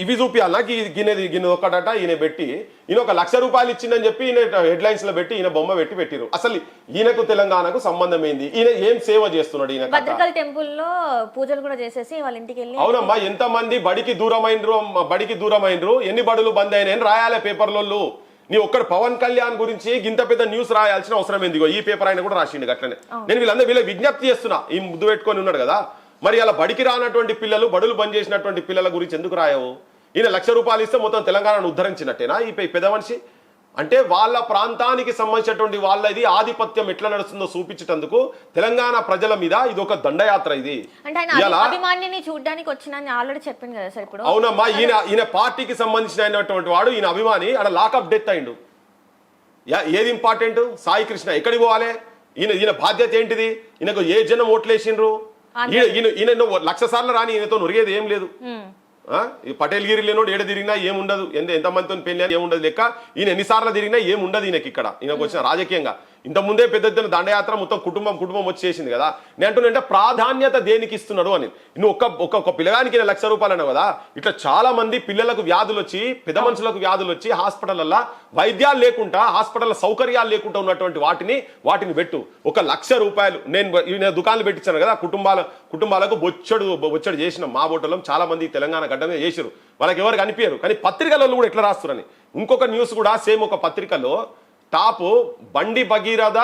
ఇవి చూపించాలా, గిన్నె ఒక్కడట ఈయన పెట్టి ఈయన 1,00,000 రూపాయలు ఇచ్చిందని చెప్పి ఈయన హెడ్లైన్స్ లో పెట్టి ఈయన బొమ్మ పెట్టిరు. అసలు ఈయనకు తెలంగాణకు సంబంధం ఏంది, ఈయన ఏం సేవ చేస్తున్నాడు ఈయన? భద్రకాళి టెంపుల్ లో పూజలు కూడా చేసేసి వాళ్ళ ఇంటికి వెళ్ళి. అవునమ్మా, ఎంత మంది బడికి దూరమైనరు, ఎన్ని బడులు బంద్ అయినాయని రాయాలి పేపర్లలో. నీ ఒక్కడ పవన్ కళ్యాణ్ గురించి ఇంత పెద్ద న్యూస్ రాయాల్సిన అవసరం ఎందుకో ఈ పేపర్ ఆయన కూడా రాసిండు అట్లనే. నేను వీళ్ళ విజ్ఞప్తి చేస్తున్నా, ఈ ముద్దు పెట్టుకొని ఉన్నాడు కదా, మరి అలా బడికి రానటువంటి పిల్లలు, బడులు బంద్ చేసినటువంటి పిల్లల గురించి ఎందుకు రాయవు? ఈయన 1,00,000 రూపాయలు ఇస్తే మొత్తం తెలంగాణను ఉద్ధరించినట్టేనా ఈ పెద్ద మనిషి? అంటే వాళ్ళ ప్రాంతానికి సంబంధించినటువంటి వాళ్ళది ఆధిపత్యం ఎట్లా నడుస్తుందో చూపించేందుకు తెలంగాణ ప్రజల మీద ఇది ఒక దండయాత్ర. ఇది చూడడానికి వచ్చిన ఆల్రెడీ చెప్పింది కదా సార్. ఇప్పుడు అవునమ్మా, ఈయన పార్టీకి సంబంధించినటువంటి వాడు, ఈయన అభిమాని, అక్కడ లాకప్ డెత్ అయిండు. ఏది ఇంపార్టెంట్? సాయి కృష్ణ ఎక్కడికి పోవాలి? ఈయన బాధ్యత ఏంటిది? ఈయనకు ఏ జనం ఓట్లేసిండ్రు? ఈయన 1,00,000 సార్లు రాని ఈయనతో నొరిగేది ఏం లేదు. ఈ పటేల్ గిరి లేనోడు ఏడ తిరిగినా ఏముండదు, ఎంత మందితో పెళ్లి ఏముండదు లెక్క. ఈయన ఎన్నిసార్లు తిరిగినా ఏముండదు ఈయనకి. ఇక్కడ ఈయనకు వచ్చిన రాజకీయంగా ఇంతకుముందే పెద్ద ఎత్తున దండయాత్ర మొత్తం కుటుంబం వచ్చేసింది కదా. నేను అంటున్నా ప్రాధాన్యత దేనికి ఇస్తున్నాడు అని. నువ్వు ఒక్క పిల్లగానికి 1,00,000 రూపాయలు అన్నావు కదా, ఇట్లా చాలా మంది పిల్లలకు వ్యాధులు వచ్చి, పెద్ద మనుషులకు వ్యాధులు వచ్చి హాస్పిటల్లో వైద్యాలు లేకుండా, హాస్పిటల్ సౌకర్యాలు లేకుండా ఉన్నటువంటి వాటిని పెట్టు. 1,00,000 రూపాయలు నేను దుకాణాలు పెట్టించాను కదా, కుటుంబాలకు బొచ్చడు చేసిన మా బోటలో చాలా మంది తెలంగాణ గడ్డమే చేశారు. వాళ్ళకి ఎవరికి అనిపించారు, కానీ పత్రికలలో కూడా ఎట్లా రాస్తున్నారని. ఇంకొక న్యూస్ కూడా సేమ్ ఒక పత్రికలో టాప్ బండి భగీరథ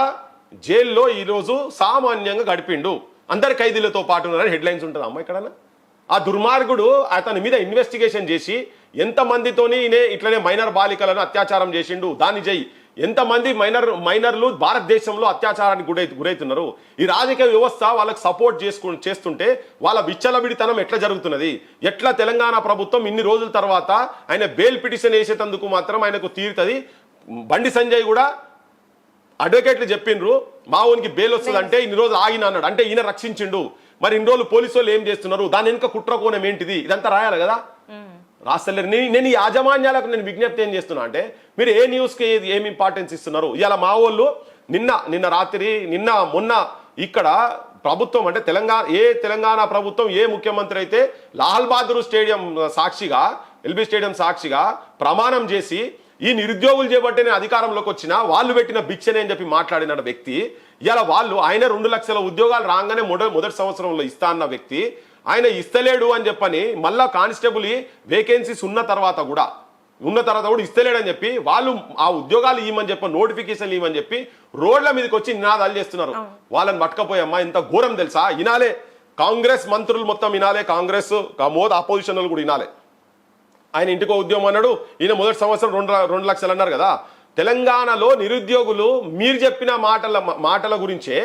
జైల్లో ఈరోజు సామాన్యంగా గడిపిండు, అందరి ఖైదీలతో పాటు ఉన్నారని హెడ్లైన్స్ ఉంటుంది అమ్మ. ఇక్కడ ఆ దుర్మార్గుడు అతని మీద ఇన్వెస్టిగేషన్ చేసి ఎంతమందితోని ఇట్లనే మైనర్ బాలికలను అత్యాచారం చేసిండు దాన్ని చేయి. ఎంతమంది మైనర్లు భారతదేశంలో అత్యాచారానికి గురవుతున్నారు. ఈ రాజకీయ వ్యవస్థ వాళ్ళకి సపోర్ట్ చేస్తుంటే వాళ్ళ విచ్చలవిడితనం ఎట్లా జరుగుతున్నది? ఎట్లా తెలంగాణ ప్రభుత్వం ఇన్ని రోజుల తర్వాత ఆయన బెయిల్ పిటిషన్ వేసేటందుకు మాత్రం ఆయనకు తీరుతుంది? బండి సంజయ్ కూడా అడ్వకేట్లు చెప్పిండ్రు మా ఊనికి బెయిల్ వస్తుంది అంటే ఇన్ని రోజులు ఆగిన అన్నాడు. అంటే ఈయన రక్షించిండు. మరి ఇన్ని రోజులు పోలీసు వాళ్ళు ఏం చేస్తున్నారు, దాని వెనుక కుట్రకోణం ఏంటిది, ఇదంతా రాయాలి కదా. రాస్తలేరు. నేను ఈ యాజమాన్యాలకు నేను విజ్ఞప్తి ఏం చేస్తున్నా అంటే, మీరు ఏ న్యూస్కి ఏమి ఇంపార్టెన్స్ ఇస్తున్నారు? ఇవాళ మా వాళ్ళు నిన్న రాత్రి మొన్న ఇక్కడ ప్రభుత్వం అంటే తెలంగాణ ప్రభుత్వం ఏ ముఖ్యమంత్రి అయితే లాల్ బహదూర్ స్టేడియం సాక్షిగా, ఎల్బీ స్టేడియం సాక్షిగా ప్రమాణం చేసి ఈ నిరుద్యోగులు చేపట్టిన అధికారంలోకి వచ్చిన వాళ్ళు పెట్టిన భిక్షనే అని చెప్పి మాట్లాడిన వ్యక్తి ఇలా వాళ్ళు ఆయన 2 లక్షల ఉద్యోగాలు రాగానే మొదటి సంవత్సరంలో ఇస్తా అన్న వ్యక్తి ఆయన ఇస్తలేడు అని చెప్పని మళ్ళా కానిస్టేబుల్ వేకెన్సీస్ ఉన్న తర్వాత కూడా ఇస్తలేడని చెప్పి వాళ్ళు ఆ ఉద్యోగాలు ఇవ్వమని చెప్పి నోటిఫికేషన్ ఇవ్వమని చెప్పి రోడ్ల మీదకి వచ్చి నినాదాలు చేస్తున్నారు. వాళ్ళని పట్టుకపోయమ్మా ఇంత ఘోరం తెలుసా? ఇనాలే కాంగ్రెస్ మంత్రులు మొత్తం వినాలే, కాంగ్రెస్ అపోజిషన్ కూడా వినాలే. ఆయన ఇంటికో ఉద్యోగం అన్నాడు, ఈయన మొదటి సంవత్సరం 2 లక్షలు అన్నారు కదా. తెలంగాణలో నిరుద్యోగులు మీరు చెప్పిన మాటల గురించే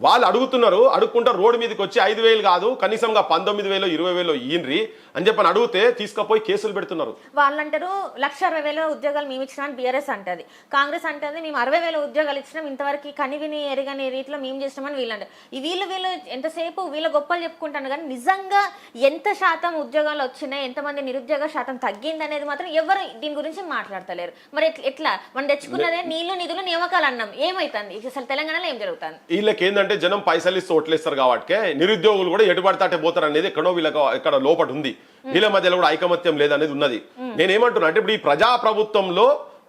వాళ్ళు అడుక్కుంటా రోడ్డు మీదకి వచ్చి 5,000 కాదు కనీసంగా 19,000 20,000 ఇయ్యండ్రి అని చెప్పని అడిగితే తీసుకుపోయి కేసులు పెడుతున్నారు. వాళ్ళంటారు 1,60,000 ఉద్యోగాలు మేము ఇచ్చినాం బీఆర్ఎస్ అంటది, కాంగ్రెస్ అంటది మేము 60,000 ఉద్యోగాలు ఇచ్చినాం ఇంతవరకు కనివిని ఎరగని రీతిలో మేము చేసినామని వీళ్ళంటారు. వీళ్ళు ఎంతసేపు వీళ్ళ గొప్పలు చెప్పుకుంటాను కానీ నిజంగా ఎంత శాతం ఉద్యోగాలు వచ్చినాయి, ఎంతమంది నిరుద్యోగ శాతం తగ్గింది అనేది మాత్రం ఎవరు దీని గురించి మాట్లాడతలేరు. మరి ఎట్లా మనం తెచ్చుకున్నదే నీళ్లు నిధులు నియామకాలు అన్నాం, ఏమైతుంది అసలు తెలంగాణలో ఏం జరుగుతుంది? వీళ్ళకి ఏంటంటే జనం పైసలు ఇస్తూ ఓట్లేస్తారు కాబట్టి నిరుద్యోగులు కూడా ఎటుపడితే పోతారు అనేది ఎక్కడో వీళ్ళకి ఇక్కడ లోపటి ఉంది. వీళ్ళ మధ్యలో కూడా ఐకమత్యం లేదనేది ఉన్నది. నేనేమంటున్నా అంటే ఇప్పుడు ఈ ప్రజా ప్రభుత్వంలో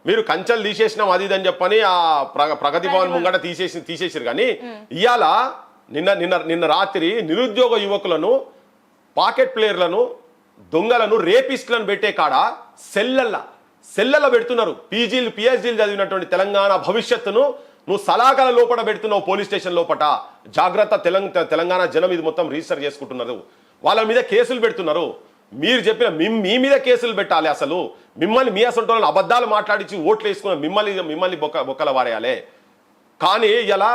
మీరు కంచెలు తీసేసినాం అది అని చెప్పని ఆ ప్రగతి భవన్ ముంగట తీసేసారు కానీ ఇవాళ నిన్న రాత్రి నిరుద్యోగ యువకులను పాకెట్ ప్లేయర్లను దొంగలను రేపిస్టులను పెట్టే కాడ సెల్లల పెడుతున్నారు. పీజీలు పిహెచ్డీలు చదివినటువంటి తెలంగాణ భవిష్యత్తును నువ్వు సలాకల లోపల పెడుతున్నావు పోలీస్ స్టేషన్ లోపల. జాగ్రత్త, తెలంగాణ జనం ఇది మొత్తం రిజిస్టర్ చేసుకుంటున్నారు, వాళ్ళ మీద కేసులు పెడుతున్నారు. మీరు చెప్పిన మీ మీద కేసులు పెట్టాలి. అసలు మిమ్మల్ని మీ అసలు అబద్ధాలు మాట్లాడించి ఓట్లు వేసుకున్న మిమ్మల్ని బొక్కల వారేయాలి. కానీ ఇలా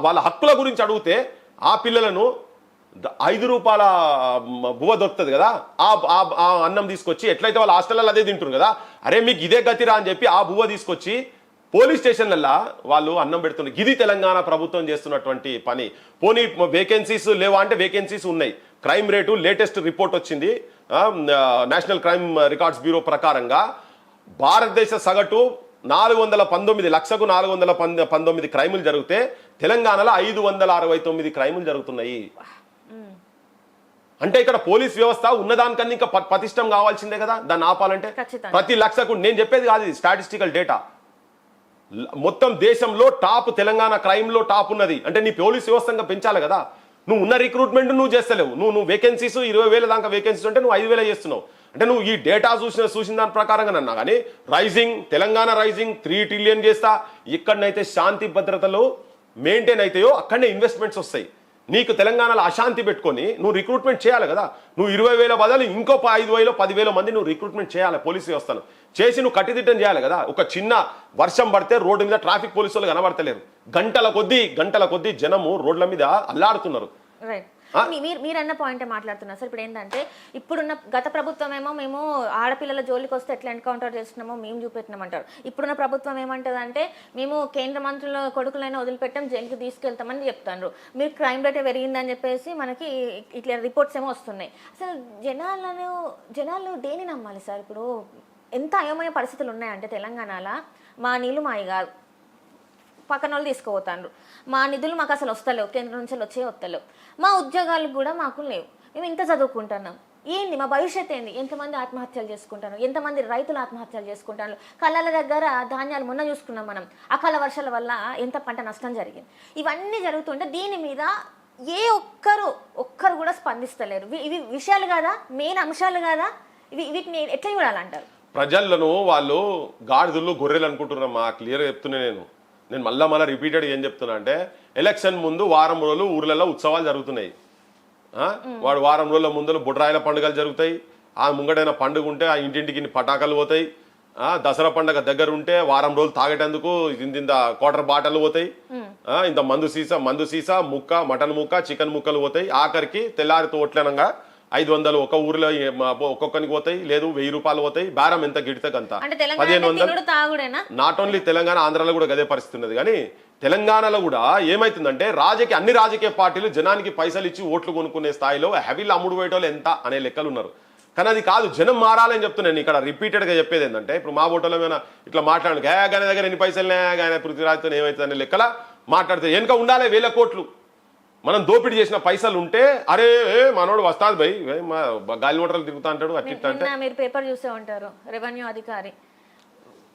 వాళ్ళ హక్కుల గురించి అడిగితే ఆ పిల్లలను 5 రూపాయల బువ్వ దొరుకుతుంది కదా, ఆ అన్నం తీసుకొచ్చి ఎట్లయితే వాళ్ళ హాస్టల్లో అదే తింటున్నారు కదా, అరే మీకు ఇదే గతిరా అని చెప్పి ఆ బువ్వ తీసుకొచ్చి పోలీస్ స్టేషన్లల్లో వాళ్ళు అన్నం పెడుతున్నారు. ఇది తెలంగాణ ప్రభుత్వం చేస్తున్నటువంటి పని. పోనీ వేకెన్సీస్ లేవా అంటే వేకెన్సీస్ ఉన్నాయి. క్రైమ్ రేటు లేటెస్ట్ రిపోర్ట్ వచ్చింది నేషనల్ క్రైమ్ రికార్డ్స్ బ్యూరో ప్రకారంగా భారతదేశ సగటు 419 క్రైములు జరిగితే తెలంగాణలో 569 క్రైములు జరుగుతున్నాయి. అంటే ఇక్కడ పోలీస్ వ్యవస్థ ఉన్నదానికన్నా ఇంకా పటిష్టం కావాల్సిందే కదా దాన్ని ఆపాలంటే. ప్రతి లక్షకు నేను చెప్పేది కాదు, ఇది స్టాటిస్టికల్ డేటా. మొత్తం దేశంలో టాప్ తెలంగాణ క్రైమ్ లో టాప్ ఉన్నది. అంటే నీ పోలీస్ వ్యవస్థగా పెంచాలి కదా. నువ్వు ఉన్న రిక్రూట్మెంట్ నువ్వు చేస్తలేవు. నువ్వు వేకెన్సీస్ 20,000 దాకా వేకెన్సీస్ అంటే నువ్వు 5,000 చేస్తున్నావు. అంటే నువ్వు ఈ డేటా చూసిన దాని ప్రకారంగా అన్నా కానీ తెలంగాణ రైజింగ్ 3 ట్రిలియన్ చేస్తా. ఎక్కడనైతే శాంతి భద్రతలు మెయింటైన్ అవుతాయో అక్కడనే ఇన్వెస్ట్మెంట్స్ వస్తాయి. నీకు తెలంగాణలో అశాంతి పెట్టుకొని నువ్వు రిక్రూట్మెంట్ చేయాలి కదా. నువ్వు 20,000 బదులు ఇంకో 5,000 10,000 మంది నువ్వు రిక్రూట్మెంట్ చేయాలి పోలీసు వ్యవస్థను చేసి నువ్వు కట్టిదిట్టం చేయాలి కదా. ఒక చిన్న వర్షం పడితే రోడ్డు మీద ట్రాఫిక్ పోలీసు వాళ్ళు కనబడతలేరు. గంటల కొద్దీ జనము రోడ్ల మీద అల్లాడుతున్నారు. మీరన్న పాయింటే మాట్లాడుతున్నారు సార్. ఇప్పుడు ఏంటంటే ఇప్పుడున్న గత ప్రభుత్వం ఏమో మేము ఆడపిల్లల జోలికి వస్తే ఎట్లా ఎన్కౌంటర్ చేస్తున్నామో మేము చూపెట్టినామంటారు. ఇప్పుడున్న ప్రభుత్వం ఏమంటుందంటే మేము కేంద్ర మంత్రుల కొడుకులైనా వదిలిపెట్టాం జైలుకి తీసుకెళ్తామని చెప్తారు. మీరు క్రైమ్ రేట్ పెరిగిందని చెప్పేసి మనకి ఇట్లా రిపోర్ట్స్ ఏమో వస్తున్నాయి. అసలు జనాలు దేని నమ్మాలి సార్? ఇప్పుడు ఎంత అయోమయ పరిస్థితులు ఉన్నాయంటే తెలంగాణలో మా నీళ్ళు మాయి కాదు, పక్కన వాళ్ళు తీసుకుపోతాండ్రు. మా నిధులు మాకు అసలు వస్తలేవు, కేంద్రం నుంచి వస్తలేవు. మా ఉద్యోగాలు కూడా మాకు లేవు. మేము ఇంత చదువుకుంటున్నాం, ఏంది మా భవిష్యత్ ఏంది? ఎంతమంది ఆత్మహత్యలు చేసుకుంటారు, ఎంతమంది రైతులు ఆత్మహత్యలు చేసుకుంటారు. కళ్ళల దగ్గర ధాన్యాలు మొన్న చూసుకున్నాం మనం, అకాల వర్షాల వల్ల ఎంత పంట నష్టం జరిగింది. ఇవన్నీ జరుగుతుంటే దీని మీద ఏ ఒక్కరు కూడా స్పందిస్తలేరు. ఇవి విషయాలు కాదా, మెయిన్ అంశాలు కాదా? వీటిని ఎట్లా చూడాలంటారు? ప్రజలను వాళ్ళు గాడిదలు గొర్రెలు అనుకుంటున్నారమ్మా. క్లియర్గా చెప్తున్నా నేను మళ్ళీ రిపీటెడ్ ఏం చెప్తున్నా అంటే ఎలక్షన్ ముందు వారం రోజులు ఊర్లలో ఉత్సవాలు జరుగుతున్నాయి. వాడు వారం రోజుల ముందు బుడ్రాయిల పండుగలు జరుగుతాయి. ఆ ముంగటైన పండుగ ఉంటే ఆ ఇంటింటికి పటాకాలు పోతాయి. దసరా పండుగ దగ్గర ఉంటే వారం రోజులు తాగేటందుకు ఇంత క్వార్టర్ బాటలు పోతాయి. ఇంత మందు సీసా ముక్క, మటన్ ముక్క, చికెన్ ముక్కలు పోతాయి. ఆఖరికి తెల్లారి తోట్లనంగా 500 ఒక ఊరిలో ఒక్కొక్కరికి పోతాయి, లేదు 1000 రూపాయలు పోతాయి. బేరం ఎంత గిడితేకంత 1500. నాట్ ఓన్లీ తెలంగాణ, ఆంధ్రాలో కూడా అదే పరిస్థితి ఉన్నది. కానీ తెలంగాణలో కూడా ఏమైతుందంటే అన్ని రాజకీయ పార్టీలు జనానికి పైసలు ఇచ్చి ఓట్లు కొనుక్కునే స్థాయిలో హెవీలు అమ్ముడు పోయేటోళ్ళు ఎంత అనే లెక్కలు ఉన్నారు. కానీ అది కాదు, జనం మారాలని చెప్తున్నాను. ఇక్కడ రిపీటెడ్గా చెప్పేది ఏంటంటే ఇప్పుడు మా ఓటోలో ఏమైనా ఇట్లా మాట్లాడు గానే దగ్గర ఎన్ని పైసలు గానే పృథ్వీరాజ్తో ఏమవుతుంది అనే లెక్కల మాట్లాడితే వెనుక ఉండాలి 1000 కోట్లు. మనం దోపిడీ చేసిన పైసలు ఉంటే అరే మనోడు వస్తాది భయ్ గాలి మోటార్లు తిరుగుతా అంటాడు. మీరు పేపర్ చూసే ఉంటారు, రెవెన్యూ అధికారి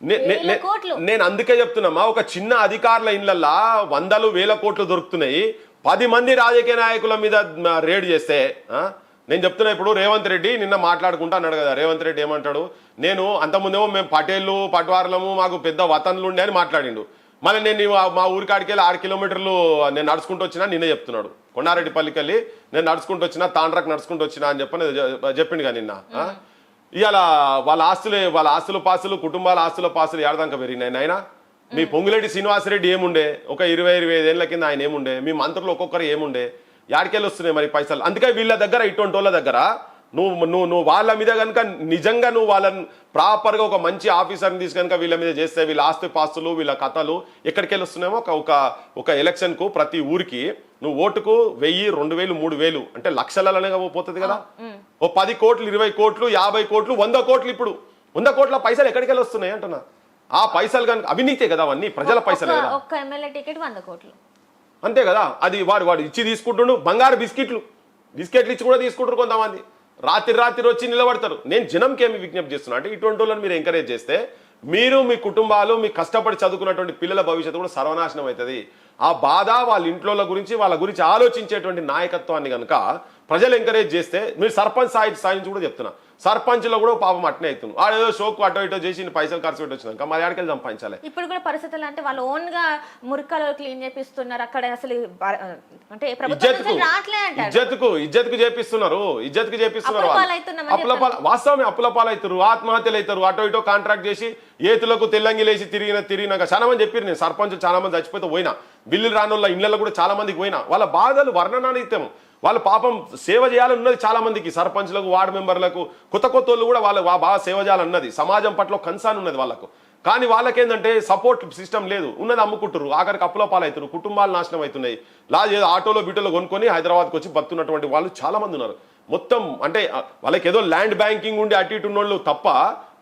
వేల కోట్లు. నేను అందుకే చెప్తున్నామా, ఒక చిన్న అధికారుల ఇళ్లల్లా వందలు వేల కోట్లు దొరుకుతున్నాయి. 10 మంది రాజకీయ నాయకుల మీద రేడ్ చేస్తే నేను చెప్తున్నా. ఇప్పుడు రేవంత్ రెడ్డి నిన్న మాట్లాడుకుంటా అన్నాడు కదా. రేవంత్ రెడ్డి ఏమంటాడు, నేను అంతకుముందేమో మేము పటేళ్ళు పట్వార్లము మాకు పెద్ద వతన్లు ఉండే అని మాట్లాడిండు. మళ్ళీ నేను మా ఊరికాడికి వెళ్ళి 6 కిలోమీటర్లు నేను నడుచుకుంటూ వచ్చినా నిన్నే చెప్తున్నాడు. కొండారెడ్డిపల్లికి వెళ్ళి నేను నడుచుకుంటూ వచ్చినా, తాండ్రకు నడుచుకుంటూ వచ్చినా అని చెప్పిండు కదా నిన్న. ఇవాళ వాళ్ళ ఆస్తులు పాస్తులు కుటుంబాల ఆస్తుల పాస్తులు ఏడదాకా పెరిగినాయి నాయన. మీ పొంగులేటి శ్రీనివాసరెడ్డి ఏముండే, ఒక 20-25 ఏళ్ల కింద ఆయన ఏముండే, మీ మంత్రులు ఒక్కొక్కరు ఏముండే, యాడికెళ్ళి వస్తున్నాయి మరి పైసలు. అందుకే వీళ్ళ దగ్గర ఇటువంటి వాళ్ళ దగ్గర నువ్వు వాళ్ళ మీద కనుక నిజంగా నువ్వు వాళ్ళని ప్రాపర్గా ఒక మంచి ఆఫీసర్ని తీసి కనుక వీళ్ళ మీద చేస్తే, వీళ్ళ ఆస్తి పాస్తులు వీళ్ళ కథలు ఎక్కడికి వెళ్ళి వస్తున్నామో ఒక ఎలక్షన్కు ప్రతి ఊరికి నువ్వు ఓటుకు 1000, 2000, 3000 అంటే లక్షలనే పోతుంది కదా. ఓ 10 కోట్లు, 20 కోట్లు, 50 కోట్లు, 100 కోట్లు. ఇప్పుడు 100 కోట్ల పైసలు ఎక్కడికి వెళ్ళి వస్తున్నాయి అంటున్నా. ఆ పైసలు కనుక అవినీతే కదా, అవన్నీ ప్రజల పైసలే కదా. ఒక్క ఎమ్మెల్యే టికెట్ 100 కోట్లు అంతే కదా. అది వాడు ఇచ్చి తీసుకుంటుండు. బంగారు బిస్కెట్లు ఇచ్చి కూడా తీసుకుంటారు కొంతమంది. రాత్రి వచ్చి నిలబడతారు. నేను జనంకి ఏమి విజ్ఞప్తి చేస్తున్నా అంటే, ఇటువంటి వాళ్ళని మీరు ఎంకరేజ్ చేస్తే మీరు మీ కుటుంబాలు మీ కష్టపడి చదువుకున్నటువంటి పిల్లల భవిష్యత్తు కూడా సర్వనాశనం అవుతుంది. ఆ బాధ వాళ్ళ ఇంట్లో గురించి వాళ్ళ గురించి ఆలోచించేటువంటి నాయకత్వాన్ని కనుక ప్రజలు ఎంకరేజ్ చేస్తే, మీరు సర్పంచ్ స్థాయి నుంచి కూడా చెప్తున్నా, సర్పంచ్లో కూడా పాపం అట్నే అవుతుంది. ఆడేదో షోకు అటో ఇటో చేసి పైసలు ఖర్చు పెట్టి వచ్చినాక మరి ఆడికెళ్ళి సంపాదించాలి. ఇప్పుడు కూడా పరిస్థితులు అంటే వాళ్ళు ఓన్ గా మురికాలు క్లీన్ చేపిస్తున్నారు అక్కడ. అసలు అంటే ఇజ్జత్కు చేపిస్తున్నారు. వాస్తవమే, అప్పుల పాలవుతారు, ఆత్మహత్యలు అవుతారు. అటో ఇటో కాంట్రాక్ట్ చేసి ఏతులకు తెల్లంగిలేసి తిరిగినాక చాలా మంది చెప్పారు. నేను సర్పంచ్ చాలా మంది చచ్చిపోతే పోయినా, బిల్లులు రాని వాళ్ళ ఇళ్లలో కూడా చాలా మందికి పోయినా. వాళ్ళ బాధలు వర్ణనానిత్యం. వాళ్ళు పాపం సేవ చేయాలన్నది చాలా మందికి, సర్పంచ్లకు, వార్డు మెంబర్లకు, కొత్త వాళ్ళు కూడా వాళ్ళు బాగా సేవ చేయాలన్నది, సమాజం పట్ల కన్సర్న్ ఉన్నది వాళ్ళకు. కానీ వాళ్ళకేందంటే సపోర్ట్ సిస్టమ్ లేదు, ఉన్నది అమ్ముకుంటారు, ఆఖరికి అప్పుల పాలవుతారు, కుటుంబాలు నాశనం అవుతున్నాయి. ఏదో ఆటోలో బిటోలో కొనుక్కొని హైదరాబాద్కి వచ్చి బతున్నటువంటి వాళ్ళు చాలా మంది ఉన్నారు. మొత్తం అంటే వాళ్ళకి ఏదో ల్యాండ్ బ్యాంకింగ్ ఉండి అటు ఇటు ఉన్నోళ్ళు తప్ప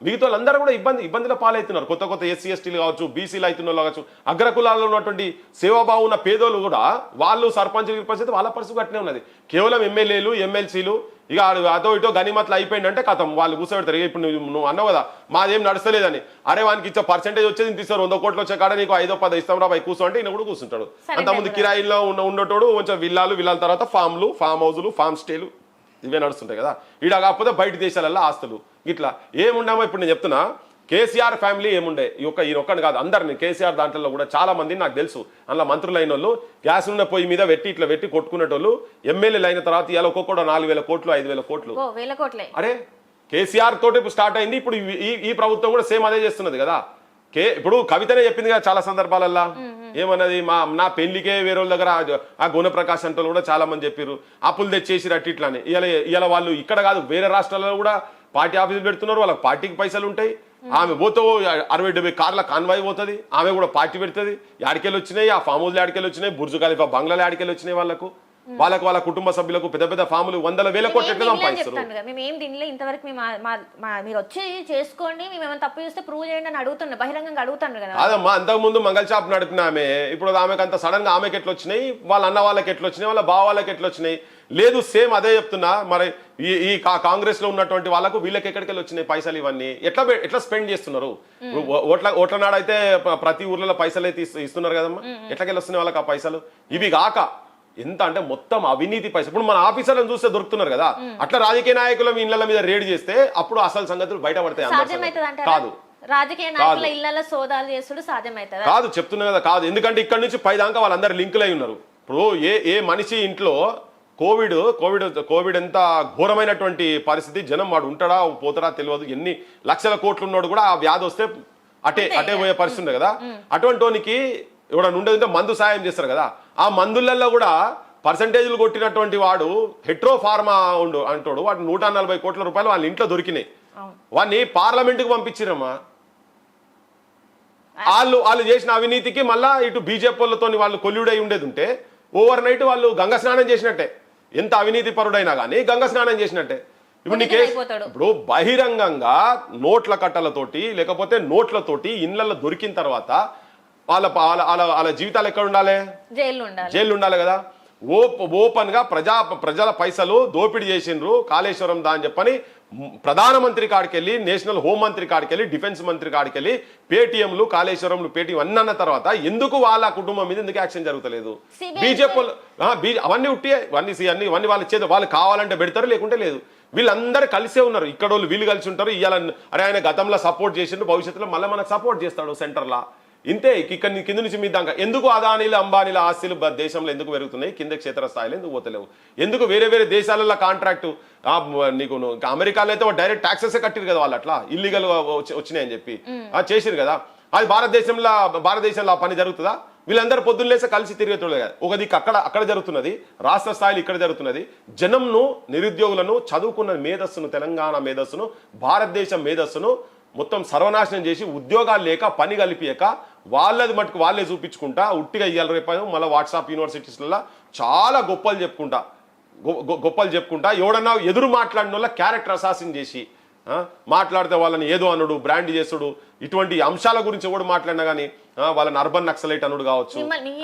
మిగతా వాళ్ళందరూ కూడా ఇబ్బందుల పాలవుతున్నారు. కొత్త ఎస్సీ ఎస్టీలు కావచ్చు, బీసీలు అవుతున్న వాళ్ళు కావచ్చు, అగ్రకులాల్లో ఉన్నటువంటి సేవాభావం ఉన్న పేదోళ్ళు కూడా వాళ్ళు సర్పంచ్ పరిస్థితి వాళ్ళ పరిస్థితి అట్నే ఉన్నది. కేవలం ఎమ్మెల్యేలు ఎమ్మెల్సీలు ఇక అటో ఇటో గనిమట్లు అయిపోయిందంటే కథం వాళ్ళు కూర్చోబెడతారు. ఇప్పుడు నువ్వు అన్నావు కదా మాదేం నడుస్తలేదని, అరే వానికి ఇచ్చే పర్సెంటేజ్ వచ్చేది తీస్తారు, 100 కోట్లు వచ్చే కాడ నీకు 5-10 ఇస్తాం రా కూర్చో అంటే ఈయన కూడా కూర్చుంటాడు. అంతకుముందు కిరాయిల్లో ఉండేటోడు కొంచెం విల్లాల తర్వాత ఫామ్ హౌజులు, ఫామ్ స్టేలు ఇవే నడుస్తుంటాయి కదా. ఈడ కాకపోతే బయట దేశాలలో ఆస్తులు ఇట్లా ఏముండామో. ఇప్పుడు నేను చెప్తున్నా, కేసీఆర్ ఫ్యామిలీ ఏముండే, ఈయన ఒక్కడిని కాదు అందరిని, కేసీఆర్ దాంట్లో కూడా చాలా మంది నాకు తెలుసు. అందులో మంత్రులు అయిన వాళ్ళు గ్యాస్ ఉన్న పొయ్యి మీద ఇట్లా పెట్టి కొట్టుకునేటోళ్ళు ఎమ్మెల్యేలు అయిన తర్వాత ఇలా ఒక్కొక్కడు 4000 కోట్లు 5000 కోట్లు. అరే కేసీఆర్ తోటి స్టార్ట్ అయింది, ఇప్పుడు ఈ ప్రభుత్వం కూడా సేమ్ అదే చేస్తున్నది కదా. ఇప్పుడు కవితనే చెప్పింది కదా చాలా సందర్భాలల్లో, ఏమన్నది నా పెళ్లికే వేరే వాళ్ళ దగ్గర ఆ గుణప్రకాశ్ అంటే కూడా చాలా మంది చెప్పారు అప్పులు తెచ్చేసి అట్టిట్లని. ఇలా వాళ్ళు ఇక్కడ కాదు వేరే రాష్ట్రాలలో కూడా పార్టీ ఆఫీసులు పెడుతున్నారు, వాళ్ళకి పార్టీకి పైసలు ఉంటాయి. ఆమె పోతే 60-70 కార్ల కాన్వాయ్ పోతుంది, ఆమె కూడా పార్టీ పెడుతుంది. యాడికెళ్ళి వచ్చినాయి ఆ ఫామ్ హౌస్లు, యాడికెళ్ళి వచ్చినాయి బుర్జు ఖలీఫా బంగ్లాలు, యాడికెళ్ళి వచ్చినాయి వాళ్ళ కుటుంబ సభ్యులకు పెద్ద ఫాములు 100,000 కోట్లు ఎట్లా సంపాదిస్తారు. మేము ఏం తినలే ఇంతవరకు, మీరు వచ్చి చేసుకోండి, మేము ఏమైనా తప్పు చేస్తే ప్రూవ్ చేయండి అని అడుగుతున్నా, బహిరంగంగా అడుగుతాను కదా. అదమ్మా అంతకు ముందు మంగళ షాప్ నడిపిన ఆమె, ఇప్పుడు ఆమెకు అంత సడన్ గా ఆమెకి ఎట్లా వచ్చినాయి, వాళ్ళ అన్న వాళ్ళకి ఎట్లా వచ్చినాయి, వాళ్ళ బావ వాళ్ళకి ఎట్లా వచ్చినాయి లేదు. సేమ్ అదే చెప్తున్నా. మరి ఈ కాంగ్రెస్ లో ఉన్నటువంటి వాళ్ళకు వీళ్ళకి ఎక్కడికి వెళ్ళి వచ్చినాయి పైసలు, ఇవన్నీ ఎట్లా స్పెండ్ చేస్తున్నారు. ఓట్ల నాడైతే ప్రతి ఊర్లలో పైసలు అయితే ఇస్తున్నారు కదమ్మా, ఎట్లకెళ్ళి వస్తున్నాయి వాళ్ళకి ఆ పైసలు. ఇవి కాక ఎంత అంటే మొత్తం అవినీతి పైసలు. ఇప్పుడు మన ఆఫీసర్లను చూస్తే దొరుకుతున్నారు కదా, అట్లా రాజకీయ నాయకుల ఇళ్ల మీద రేడ్ చేస్తే అప్పుడు అసలు సంగతులు బయటపడతాయి. కాదు రాజకీయ నాయకుల ఇళ్లలో సోదాలు చేసుడు సాధ్యమవుతుంది కాదు, చెప్తున్నా కదా కాదు. ఎందుకంటే ఇక్కడ నుంచి పైదాకా వాళ్ళందరూ లింకులు అయి ఉన్నారు. ఇప్పుడు ఏ మనిషి ఇంట్లో కోవిడ్ ఎంత ఘోరమైనటువంటి పరిస్థితి, జనం వాడు ఉంటాడా పోతాడా తెలియదు, ఎన్ని లక్షల కోట్లు ఉన్నాడు కూడా ఆ వ్యాధి వస్తే అటే పోయే పరిస్థితి ఉంది కదా. అటువంటి వానికి ఎవడన్నా ఉండేదంటే మందు సాయం చేస్తారు కదా, ఆ మందులలో కూడా పర్సంటేజ్లు కొట్టినటువంటి వాడు హెట్రో ఫార్మా అంటాడు, వాడు 140 కోట్ల రూపాయలు వాళ్ళ ఇంట్లో దొరికినాయి. వాడిని పార్లమెంటుకు పంపించిరమ్మా. వాళ్ళు చేసిన అవినీతికి మళ్ళా ఇటు బీజేపీ వాళ్ళతో వాళ్ళు కొల్లుడై ఉండేది ఉంటే ఓవర్ నైట్ వాళ్ళు గంగ స్నానం చేసినట్టే. ఎంత అవినీతి పరుడైనా కానీ గంగ స్నానం చేసినట్టే. ఇప్పుడు బహిరంగంగా నోట్ల కట్టలతోటి లేకపోతే నోట్లతోటి ఇళ్లలో దొరికిన తర్వాత వాళ్ళ జీవితాలు ఎక్కడ ఉండాలి, జైలు ఉండాలి కదా. ఓపెన్ గా ప్రజల పైసలు దోపిడీ చేసిండ్రు కాళేశ్వరం దా అని చెప్పని ప్రధానమంత్రి కాడికెళ్ళి నేషనల్ హోం మంత్రి కాడికెళ్ళి డిఫెన్స్ మంత్రి కాడికెళ్ళి పేటీఎంలు కాళేశ్వరంలు పేటీఎం అన్ని అన్న తర్వాత ఎందుకు వాళ్ళ కుటుంబం మీద ఎందుకు యాక్షన్ జరుగుతలేదు? బీజేపీ అవన్నీ ఉట్టి అన్ని వాళ్ళ చేత వాళ్ళు కావాలంటే పెడతారు, లేకుంటే లేదు. వీళ్ళందరూ కలిసే ఉన్నారు. ఇక్కడ వాళ్ళు వీళ్ళు కలిసి ఉంటారు. ఇవాళ అరే ఆయన గతంలో సపోర్ట్ చేసిండు, భవిష్యత్తులో మళ్ళీ మనకు సపోర్ట్ చేస్తాడు సెంటర్లా. ఇంతే. ఇక్కడ కింద నుంచి మీ దాకా ఎందుకు అదానీలు అంబానీల ఆస్తులు దేశంలో ఎందుకు పెరుగుతున్నాయి, కింద క్షేత్రస్థాయిలో ఎందుకు పోతలేవు? ఎందుకు వేరే వేరే దేశాలలో కాంట్రాక్టు నీకు అమెరికాలో అయితే డైరెక్ట్ ట్యాక్సెస్ కట్టిరు కదా వాళ్ళు, అట్లా ఇల్లీగల్ వచ్చినాయని చెప్పి చేసిరు కదా. అది భారతదేశంలో ఆ పని జరుగుతుందా? వీళ్ళందరూ పొద్దున్నేసే కలిసి తిరిగేటోళ్ళు కదా. ఒక దిక్కు అక్కడ జరుగుతున్నది, రాష్ట్ర స్థాయిలో ఇక్కడ జరుగుతున్నది. జనంను, నిరుద్యోగులను, చదువుకున్న మేధస్సును, తెలంగాణ మేధస్సును, భారతదేశం మేధస్సును మొత్తం సర్వనాశనం చేసి ఉద్యోగాలు లేక పని కలిపియక వాళ్ళది మటుకు వాళ్ళే చూపించుకుంటా ఉట్టిగా ఇయ్యాలి రేపు మళ్ళీ వాట్సాప్ యూనివర్సిటీస్లలో చాలా గొప్పలు చెప్పుకుంటా ఎవడన్నా ఎదురు మాట్లాడిన వాళ్ళ క్యారెక్టర్ అసాసిన్ చేసి మాట్లాడితే వాళ్ళని ఏదో అనుడు, బ్రాండ్ చేసుడు, ఇటువంటి అంశాల గురించి ఎవడు మాట్లాడినా కానీ వాళ్ళని అర్బన్ నక్సలైట్ అనుడు కావచ్చు,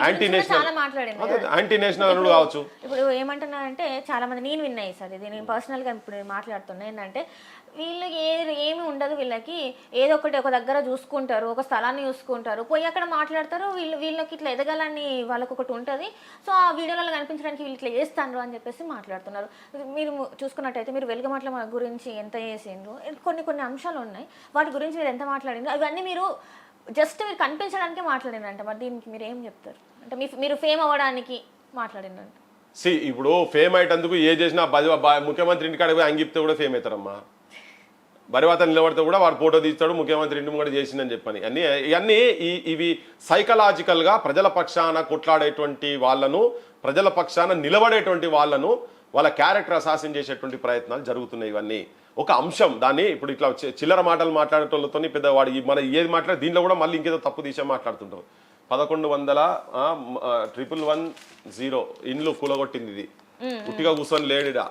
యాంటీ నేషనల్ అనుడు కావచ్చు. ఇప్పుడు ఏమంటున్నారంటే చాలా మంది, నేను విన్నాయి సార్ ఇది, నేను పర్సనల్ గా ఇప్పుడు మాట్లాడుతున్నా ఏంటంటే వీళ్ళు ఏమి ఉండదు, వీళ్ళకి ఏదో ఒకటి ఒక దగ్గర చూసుకుంటారు, ఒక స్థలాన్ని చూసుకుంటారు, పోయి అక్కడ మాట్లాడతారు. వీళ్ళకి ఇట్లా ఎదగాలని వాళ్ళకి ఒకటి ఉంటుంది. సో ఆ వీడియోలలో కనిపించడానికి వీళ్ళు ఇట్లా చేస్తాను అని చెప్పేసి మాట్లాడుతున్నారు. మీరు చూసుకున్నట్టయితే మీరు వెలుగుమట్ల గురించి ఎంత చేసిండ్రు, కొన్ని అంశాలు ఉన్నాయి, వాటి గురించి మీరు ఎంత మాట్లాడిండ్రు, అవన్నీ మీరు జస్ట్ మీరు కనిపించడానికే మాట్లాడినంట. మరి దీనికి మీరు ఏం చెప్తారు? అంటే మీరు ఫేమ్ అవ్వడానికి మాట్లాడినంట. ఇప్పుడు ఫేమ్ అయ్యేందుకు ఏ చేసినా ముఖ్యమంత్రి ఇంటికాడ పోయి అంగిప్తే కూడా ఫేమ్ అవుతారమ్మా. బరివాత నిలబడితే కూడా వాడు ఫోటో తీస్తాడు, ముఖ్యమంత్రి ఇంటి కూడా చేసిందని చెప్పని. ఇవన్నీ ఇవి సైకలాజికల్గా ప్రజల పక్షాన కొట్లాడేటువంటి వాళ్ళను, ప్రజల పక్షాన నిలబడేటువంటి వాళ్ళను వాళ్ళ క్యారెక్టర్ అసాసిన్ చేసేటువంటి ప్రయత్నాలు జరుగుతున్నాయి. ఇవన్నీ ఒక అంశం. దాన్ని ఇప్పుడు ఇట్లా చిల్లర మాటలు మాట్లాడేటోళ్ళతో పెద్దవాడు మన ఏది మాట్లాడే దీంట్లో కూడా మళ్ళీ ఇంకేదో తప్పు తీసే మాట్లాడుతుంటారు. 1110 ఇండ్లు కూలగొట్టింది ఇది. ఉట్టిగా కూర్చొని లేడుడా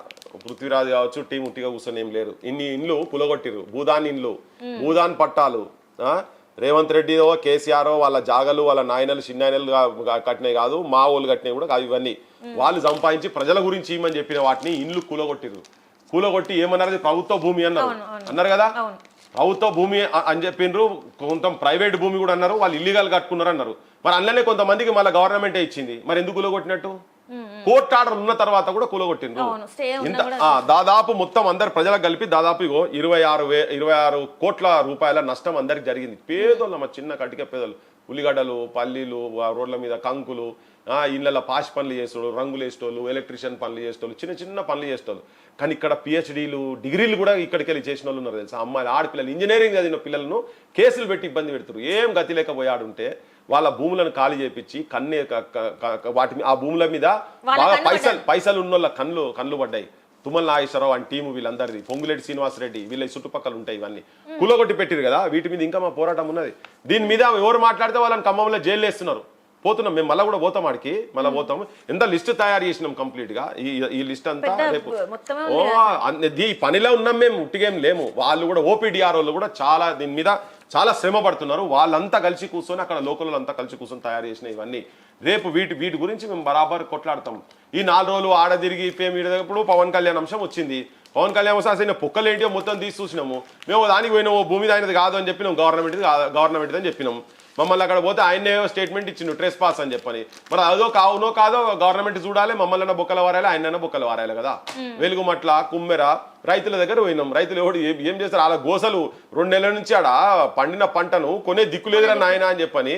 పృథ్వీరాజ్ కావచ్చు, టీం ఉట్టిగా కూర్చొని ఏం లేరు. ఇన్ని ఇండ్లు పులగొట్టిరు, భూదాన్ ఇండ్లు, భూదాన్ పట్టాలు. రేవంత్ రెడ్డి కేసీఆర్ వాళ్ళ జాగలు వాళ్ళ నాయనలు చిన్నాయనలు కట్టినవి కాదు, మా వాళ్ళు కట్టినవి కూడా కాదు. ఇవన్నీ వాళ్ళు సంపాదించి ప్రజల గురించి ఇవ్వమని చెప్పిన వాటిని ఇండ్లు కూలగొట్టి ఏమన్నారు, ప్రభుత్వ భూమి అన్నారు కదా. ప్రభుత్వ భూమి అని చెప్పిండ్రు, కొంత ప్రైవేట్ భూమి కూడా అన్నారు, వాళ్ళు ఇల్లీగల్ కట్టుకున్నారు అన్నారు. మరి అందులోనే కొంతమందికి మళ్ళీ గవర్నమెంటే ఇచ్చింది. మరి ఎందుకు కూలగొట్టినట్టు? కోర్టు ఆర్డర్ ఉన్న తర్వాత కూడా కూలగొట్టిండ్రు. దాదాపు మొత్తం అందరు ప్రజలకు కలిపి దాదాపు 26 కోట్ల రూపాయల నష్టం అందరికి జరిగింది. పేదోళ్ళు, మా చిన్న కటిక పేదలు, ఉల్లిగడ్డలు, పల్లీలు, రోడ్ల మీద కంకులు, ఇళ్ళ పాష్ పనులు చేసేవాళ్ళు, రంగులు వేసేటోళ్ళు, ఎలక్ట్రీషియన్ పనులు చేసేటోళ్ళు, చిన్న పనులు చేసేటోళ్ళు. కానీ ఇక్కడ పిహెచ్డీలు, డిగ్రీలు కూడా ఇక్కడికి వెళ్ళి చేసిన వాళ్ళు ఉన్నారు తెలుసా. అమ్మాయిలు, ఆడపిల్లలు, ఇంజనీరింగ్ చదివిన పిల్లలను కేసులు పెట్టి ఇబ్బంది పెడుతున్నారు. ఏం గతి లేకపోయాడుంటే వాళ్ళ భూములను ఖాళీ చేపించి ఆ భూముల మీద బాగా పైసలు ఉన్న వాళ్ళ కళ్ళు పడ్డాయి. తుమ్మల నాగేశ్వరరావు అని టీము, వీళ్ళందరిది, పొంగులేటి శ్రీనివాసరెడ్డి, వీళ్ళ చుట్టుపక్కల ఉంటాయి. ఇవన్నీ కూలగొట్టి పెట్టిరు కదా. వీటి మీద ఇంకా మా పోరాటం ఉన్నది. దీని మీద ఎవరు మాట్లాడితే వాళ్ళని ఖమ్మంలో జైలు వేస్తున్నారు. పోతున్నాం మేము, మళ్ళీ కూడా పోతాం ఆడికి, మళ్ళీ పోతాం. ఎంత లిస్ట్ తయారు చేసినాం కంప్లీట్ గా. ఈ లిస్ట్ అంతా రేపు ఈ పనిలో ఉన్నాం మేము, ఉట్టిగేం లేము. వాళ్ళు కూడా ఓపీడీఆర్ వాళ్ళు కూడా చాలా దీని మీద చాలా శ్రమ పడుతున్నారు. వాళ్ళంతా కలిసి కూర్చొని, అక్కడ లోకల్ అంతా కలిసి కూర్చొని తయారు చేసిన ఇవన్నీ. రేపు వీటి గురించి మేము బరాబర్ కొట్లాడతాం. ఈ 4 రోజులు ఆడ తిరిగి ఇప్పుడు పవన్ కళ్యాణ్ అంశం వచ్చింది. పవన్ కళ్యాణ్ వస్తే పొక్కలు ఏంటో మొత్తం తీసి చూసినాము. మేము దానికి పోయినాము, భూమి దానిది కాదు అని చెప్పినాం, గవర్నమెంట్ అని చెప్పినాం. మమ్మల్ని అక్కడ పోతే ఆయనే స్టేట్మెంట్ ఇచ్చిండు, ట్రెస్ పాస్ అని చెప్పని. మరి అదో కావునో కాదో గవర్నమెంట్ చూడాలి, మమ్మల్ని బొక్కల వారాలి, ఆయన బొక్కల వారాలి కదా. వెలుగుమట్ల, కుమ్మెర రైతుల దగ్గర పోయినాం. రైతులు ఎవడు ఏం చేస్తారు, అలా గోసలు 2 నెలల నుంచి ఆడ పండిన పంటను కొనే దిక్కులేదురా నాయన అని చెప్పని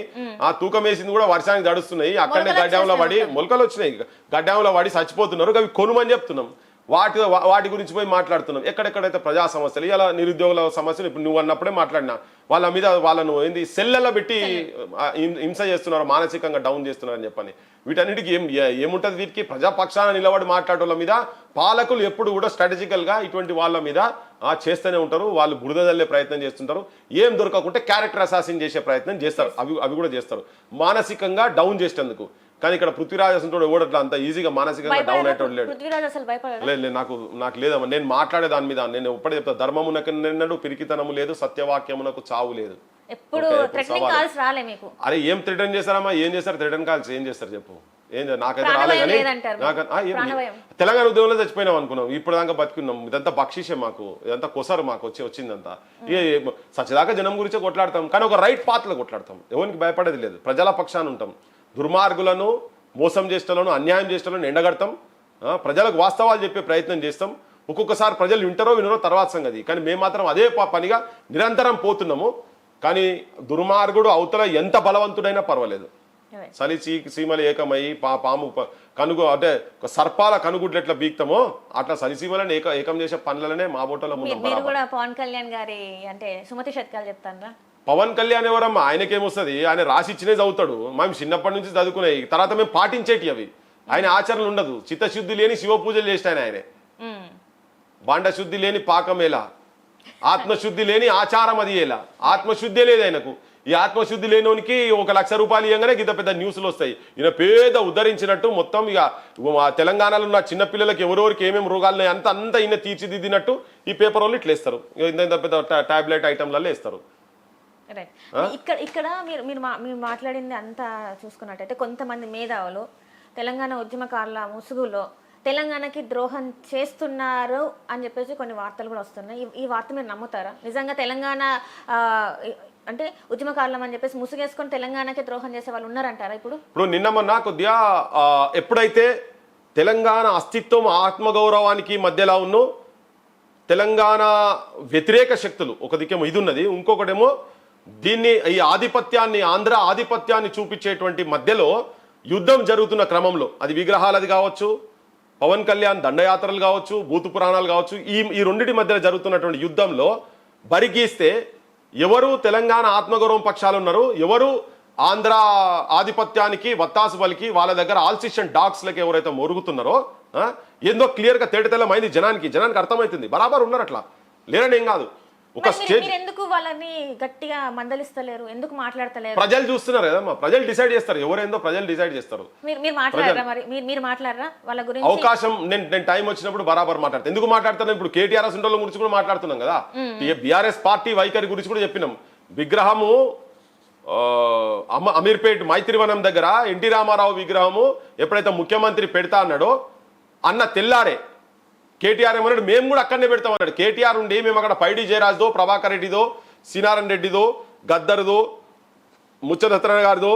ఆ తూకం వేసింది కూడా వర్షానికి తడుస్తున్నాయి. అక్కడనే గడ్డంలో పడి మొలకలు వచ్చినాయి, గడ్డంలో పడి చచ్చిపోతున్నారు. అవి కొనుమని చెప్తున్నాం. వాటి గురించి పోయి మాట్లాడుతున్నాం. ఎక్కడెక్కడైతే ప్రజా సమస్యలు, ఇలా నిరుద్యోగుల సమస్యలు ఇప్పుడు నువ్వు అన్నప్పుడే మాట్లాడినా, వాళ్ళ మీద వాళ్ళను ఏంది సెల్లెల్లో పెట్టి హింస చేస్తున్నారు, మానసికంగా డౌన్ చేస్తున్నారు అని చెప్పని. వీటన్నిటికి ఏముంటుంది, వీటికి ప్రజాపక్షాన నిలబడి మాట్లాడటం మీద పాలకులు ఎప్పుడు కూడా స్ట్రాటజికల్ గా ఇటువంటి వాళ్ళ మీద చేస్తూనే ఉంటారు. వాళ్ళు బురద జల్లే ప్రయత్నం చేస్తుంటారు. ఏం దొరకకుంటే క్యారెక్టర్ అసాసిన్ చేసే ప్రయత్నం చేస్తారు. అవి కూడా చేస్తారు, మానసికంగా డౌన్ చేసేందుకు. కానీ ఇక్కడ పృథ్వీరాజ్ అసలు ఓడట్లా అంత ఈజీగా మానసికంగా డౌన్ అయ్యేటోడు లేడు. లేదు, నాకు లేదమ్మా. నేను మాట్లాడే దాని మీద నేను ఎప్పుడే చెప్తా, ధర్మమునకు పిరికితనము లేదు, సత్యవాక్యమునకు చావు లేదు. అరే ఏం థ్రెటన్ చేస్తారమ్మా, ఏం చేస్తారు థ్రెటన్ కాల్స్ ఏం చేస్తారు చెప్పు. ఏం నాకైతే రాలే ప్రాణభయం కానీ లేదంటారు. ప్రాణభయం. తెలంగాణ ఉద్యమంలో చచ్చిపోయినాం అనుకున్నాం, ఇప్పుడు దాకా బతికున్నాం. ఇదంతా బక్షిషే మాకు, ఇదంతా కొసరు మాకు వచ్చిందంతా. ఇక సచ్చిదాకా జనం గురించే కొట్లాడతాం, కానీ ఒక రైట్ పాత్రలో కొట్లాడతాం. ఎవరికి భయపడేది లేదు, ప్రజల పక్షాన ఉంటాం. దుర్మార్గులను, మోసం చేసేటోళ్ళను, అన్యాయం చేసేటోళ్ళను ఎండగడతాం. ప్రజలకు వాస్తవాలు చెప్పే ప్రయత్నం చేస్తాం. ఒక్కొక్కసారి ప్రజలు వింటారో వినరో తర్వాత సంగతి, కానీ మేము మాత్రం అదే పనిగా నిరంతరం పోతున్నాము. కానీ దుర్మార్గుడు అవతల ఎంత బలవంతుడైనా పర్వాలేదు, చలి సీమలు ఏకమై పాము కనుగు అంటే సర్పాల కనుగుడ్లు ఎట్లా బీక్తామో అట్లా సలిసీమలను ఏకం చేసే పనులనే మా బోటలో మీరు కూడా పవన్ కళ్యాణ్ గారి అంటే సుమతి శతకాలు చెప్తారా? పవన్ కళ్యాణ్ ఎవరమ్మా, ఆయనకేమొస్తుంది, ఆయన రాసి ఇచ్చినే చదువుతాడు. మేము చిన్నప్పటి నుంచి చదువుకున్నాయి, తర్వాత మేము పాటించేటి అవి. ఆయన ఆచరణ ఉండదు. చిత్తశుద్ధి లేని శివ పూజలు చేస్తాయని ఆయనే. బాండశుద్ధి లేని పాకమేలా, ఆత్మశుద్ధి లేని ఆచారం అది ఎలా. ఆత్మశుద్ధి లేదు ఆయనకు. ఈ ఆత్మశుద్ధి లేనోనికి 1 లక్ష రూపాయలు ఇవ్వగానే ఇంత పెద్ద న్యూస్లు వస్తాయి. ఈయన పేద ఉద్ధరించినట్టు మొత్తం ఇక తెలంగాణలో ఉన్న చిన్నపిల్లలకి ఎవరెవరికి ఏమేమి రోగాలు అంతా ఈయన తీర్చిదిద్దినట్టు ఈ పేపర్ వాళ్ళు ఇట్లా వేస్తారు. ఇంత పెద్ద టాబ్లెట్ ఐటమ్లలో వేస్తారు. ఇక్కడ మీరు మాట్లాడింది అంతా చూసుకున్నట్టయితే కొంతమంది మేధావులు తెలంగాణ ఉద్యమకారుల ముసుగులో తెలంగాణకి ద్రోహం చేస్తున్నారు అని చెప్పేసి కొన్ని వార్తలు కూడా వస్తున్నాయి. ఈ వార్త మీరు నమ్ముతారా? నిజంగా తెలంగాణ అంటే ఉద్యమకారులం అని చెప్పేసి ముసుగేసుకొని తెలంగాణకి ద్రోహం చేసే వాళ్ళు ఉన్నారంటారా? ఇప్పుడు నిన్న మొన్న కొద్దిగా ఎప్పుడైతే తెలంగాణ అస్తిత్వం ఆత్మగౌరవానికి మధ్యలో ఉన్నో తెలంగాణ వ్యతిరేక శక్తులు, ఒక దిక్కేమో ఇది ఉన్నది, ఇంకొకటేమో దీన్ని ఈ ఆధిపత్యాన్ని ఆంధ్ర ఆధిపత్యాన్ని చూపించేటువంటి మధ్యలో యుద్ధం జరుగుతున్న క్రమంలో అది విగ్రహాలది కావచ్చు, పవన్ కళ్యాణ్ దండయాత్రలు కావచ్చు, భూతు పురాణాలు కావచ్చు, ఈ రెండింటి మధ్యలో జరుగుతున్నటువంటి యుద్ధంలో బరిగీస్తే ఎవరు తెలంగాణ ఆత్మగౌరవం పక్షాలు ఉన్నారు, ఎవరు ఆంధ్ర ఆధిపత్యానికి వత్తాసు పలికి వాళ్ళ దగ్గర ఆల్సిషన్ డాగ్స్ లకి ఎవరైతే మొరుగుతున్నారో ఏందో క్లియర్గా తేటతెల్లమైంది. జనానికి అర్థమవుతుంది. బరాబర్ ఉన్నారు, అట్లా లేరని ఏం కాదు. ఒక స్టేజ్ ఎందుకు వాళ్ళని గట్టిగా మందలిస్తలేరు, ఎందుకు మాట్లాడతలేరు? ప్రజలు చూస్తున్నారు కదమ్మా, ప్రజలు డిసైడ్ చేస్తారు, ఎవరేందో ప్రజలు డిసైడ్ చేస్తారు. మీరు మాట్లాడరా వాళ్ళ గురించి? అవకాశం నేను టైం వచ్చినప్పుడు బరాబర్ మాట్లాడతాను. ఎందుకు మాట్లాడుతున్నాను, ఇప్పుడు కేటీఆర్ అసెంబ్లీల గురించి కూడా మాట్లాడుతున్నాం కదా, బీఆర్ఎస్ పార్టీ వైఖరి గురించి కూడా చెప్పినాం. విగ్రహము అమీర్పేట్ మైత్రివనం దగ్గర ఎన్టీ రామారావు విగ్రహము ఎప్పుడైతే ముఖ్యమంత్రి పెడతా అన్నాడో అన్న తెల్లారే కేటీఆర్ ఏమన్నాడు, మేము కూడా అక్కడనే పెడతామన్నాడు. కేటీఆర్ ఉండి మేము అక్కడ పైడి జయరాజ్దో, ప్రభాకర్ రెడ్డిదో, శ్రీనారాయణ రెడ్డిదో, గద్దర్దో, ముచ్చరత్న గారిదో,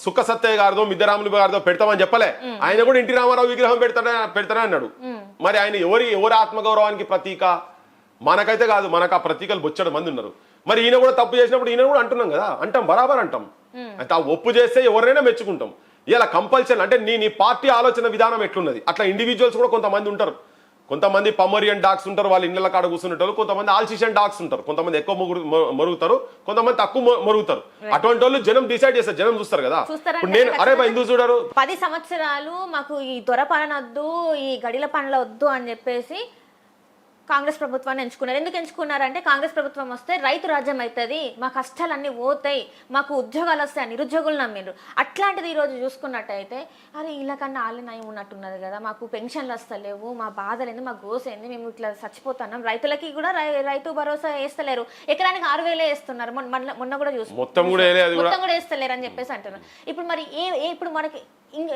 సుక్క సత్తయ్య గారిదో, మిద్దరాములు గారిదో పెడతామని చెప్పలే. ఆయన కూడా ఎన్టీ రామారావు విగ్రహం పెడతానే అన్నాడు. మరి ఆయన ఎవరి ఆత్మగౌరవానికి ప్రతీక? మనకైతే కాదు, మనకు ఆ ప్రతీకలు బొచ్చడు మంది ఉన్నారు. మరి ఈయన కూడా తప్పు చేసినప్పుడు ఈయన కూడా అంటున్నాం కదా, అంటాం, బరాబర్ అంటాం. అంటే ఆ ఒప్పు చేస్తే ఎవరైనా మెచ్చుకుంటాం. ఇలా కంపల్సరీ అంటే నీ పార్టీ ఆలోచన విధానం ఎట్లున్నది, అట్లా ఇండివిజువల్స్ కూడా కొంతమంది ఉంటారు. కొంతమంది పమరియన్ డాగ్స్ ఉంటారు, వాళ్ళ ఇళ్ళ కాడ కూర్చుంటారు. కొంతమంది ఆల్సిషన్ డాగ్స్ ఉంటారు. కొంతమంది ఎక్కువ మరుగుతారు, కొంతమంది తక్కువ మరుగుతారు. అటువంటి వాళ్ళు జనం డిసైడ్ చేస్తారు, జనం చూస్తారు కదా. ఇప్పుడు నేను అరే ఎందుకు చూడరు, 10 సంవత్సరాలు మాకు ఈ దొర పాలన వద్దు, ఈ గడిల పనుల వద్దు అని చెప్పేసి కాంగ్రెస్ ప్రభుత్వాన్ని ఎంచుకున్నారు. ఎందుకు ఎంచుకున్నారంటే కాంగ్రెస్ ప్రభుత్వం వస్తే రైతు రాజ్యం అవుతుంది, మా కష్టాలన్నీ పోతాయి, మాకు ఉద్యోగాలు వస్తాయి, నిరుద్యోగులు నమ్మిండ్రు. అట్లాంటిది ఈరోజు చూసుకున్నట్టయితే అరే వీళ్ళకన్నా వాళ్ళే నయం ఉన్నట్టున్నది కదా, మాకు పెన్షన్లు వస్తలేవు, మా బాధలేంది, మా గోసేంది, మేము ఇట్లా చచ్చిపోతున్నాం. రైతులకి కూడా రైతు భరోసా వేస్తలేరు, ఎకరానికి 6,000 వేస్తున్నారు. మొన్న కూడా చూసి మొత్తం కూడా వేస్తలేరు అని చెప్పేసి అంటున్నారు. ఇప్పుడు మరి ఇప్పుడు మనకి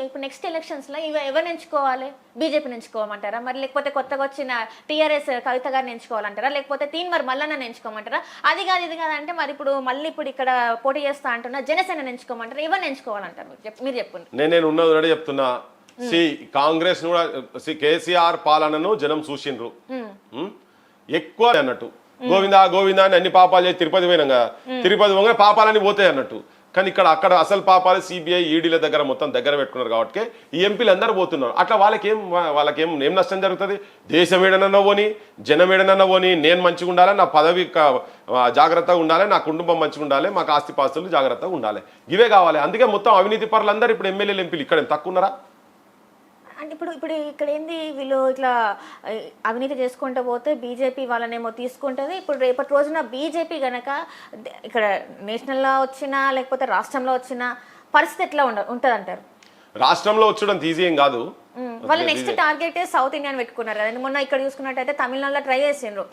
ఇప్పుడు నెక్స్ట్ ఎలక్షన్స్ లో ఎవరిని ఎంచుకోవాలి? బీజేపీని ఎంచుకోమంటారా, మరి లేకపోతే కొత్తగా వచ్చిన టీఆర్ఎస్ కవిత గారిని ఎంచుకోవాలంటారా, లేకపోతే తీన్మార్ మల్లన్నని ఎంచుకోమంటారా? అది కాదు ఇది కాదు అంటే మరి ఇప్పుడు ఇక్కడ పోటీ చేస్తా అంటున్నా జనసేన ఎంచుకోమంటారా? ఎవరిని ఎంచుకోవాలంటారు మీరు చెప్పండి. నేను ఉన్నది చెప్తున్నా. కాంగ్రెస్ కూడా కేసీఆర్ పాలనను జనం చూసిండ్రు ఎక్కువ అన్నట్టు. గోవిందా గోవిందా అని అన్ని పాపాలు చేసి తిరుపతి పోయినాం కదా, తిరుపతి పోగా పాపాలన్నీ పోతాయి అన్నట్టు. కానీ అక్కడ అసలు పాపాలు సిబిఐ ఈడీల దగ్గర మొత్తం దగ్గర పెట్టుకున్నారు కాబట్టి ఈ ఎంపీలు అందరూ పోతున్నారు. అట్లా వాళ్ళకేం ఏం నష్టం జరుగుతుంది? దేశం ఏడనన్నా పోని, జనం ఏడనన్నా పోని, నేను మంచిగా ఉండాలి, నా పదవి జాగ్రత్తగా ఉండాలి, నా కుటుంబం మంచిగా ఉండాలి, మాకు ఆస్తిపాస్తులు జాగ్రత్తగా ఉండాలి, ఇవే కావాలి. అందుకే మొత్తం అవినీతి పరులందరూ ఇప్పుడు ఎమ్మెల్యేలు ఎంపీలు ఇక్కడ తక్కువ ఉన్నారా? అంటే ఇప్పుడు ఇక్కడ ఏంది, వీళ్ళు ఇట్లా అవినీతి చేసుకుంటూ పోతే బీజేపీ వాళ్ళనేమో తీసుకుంటుంది. ఇప్పుడు రేపటి రోజున బీజేపీ గనక ఇక్కడ నేషనల్లో వచ్చినా లేకపోతే రాష్ట్రంలో వచ్చినా పరిస్థితి ఎట్లా ఉంటుంది అంటారు? రాష్ట్రంలో వచ్చడం ఈజీ ఏం కాదు. వాళ్ళు నెక్స్ట్ టార్గెట్ సౌత్ ఇండియన్ పెట్టుకున్నారు కదా. మొన్న ఇక్కడ చూసుకున్నట్టయితే తమిళనాడులో ట్రై చేసిండ్రు,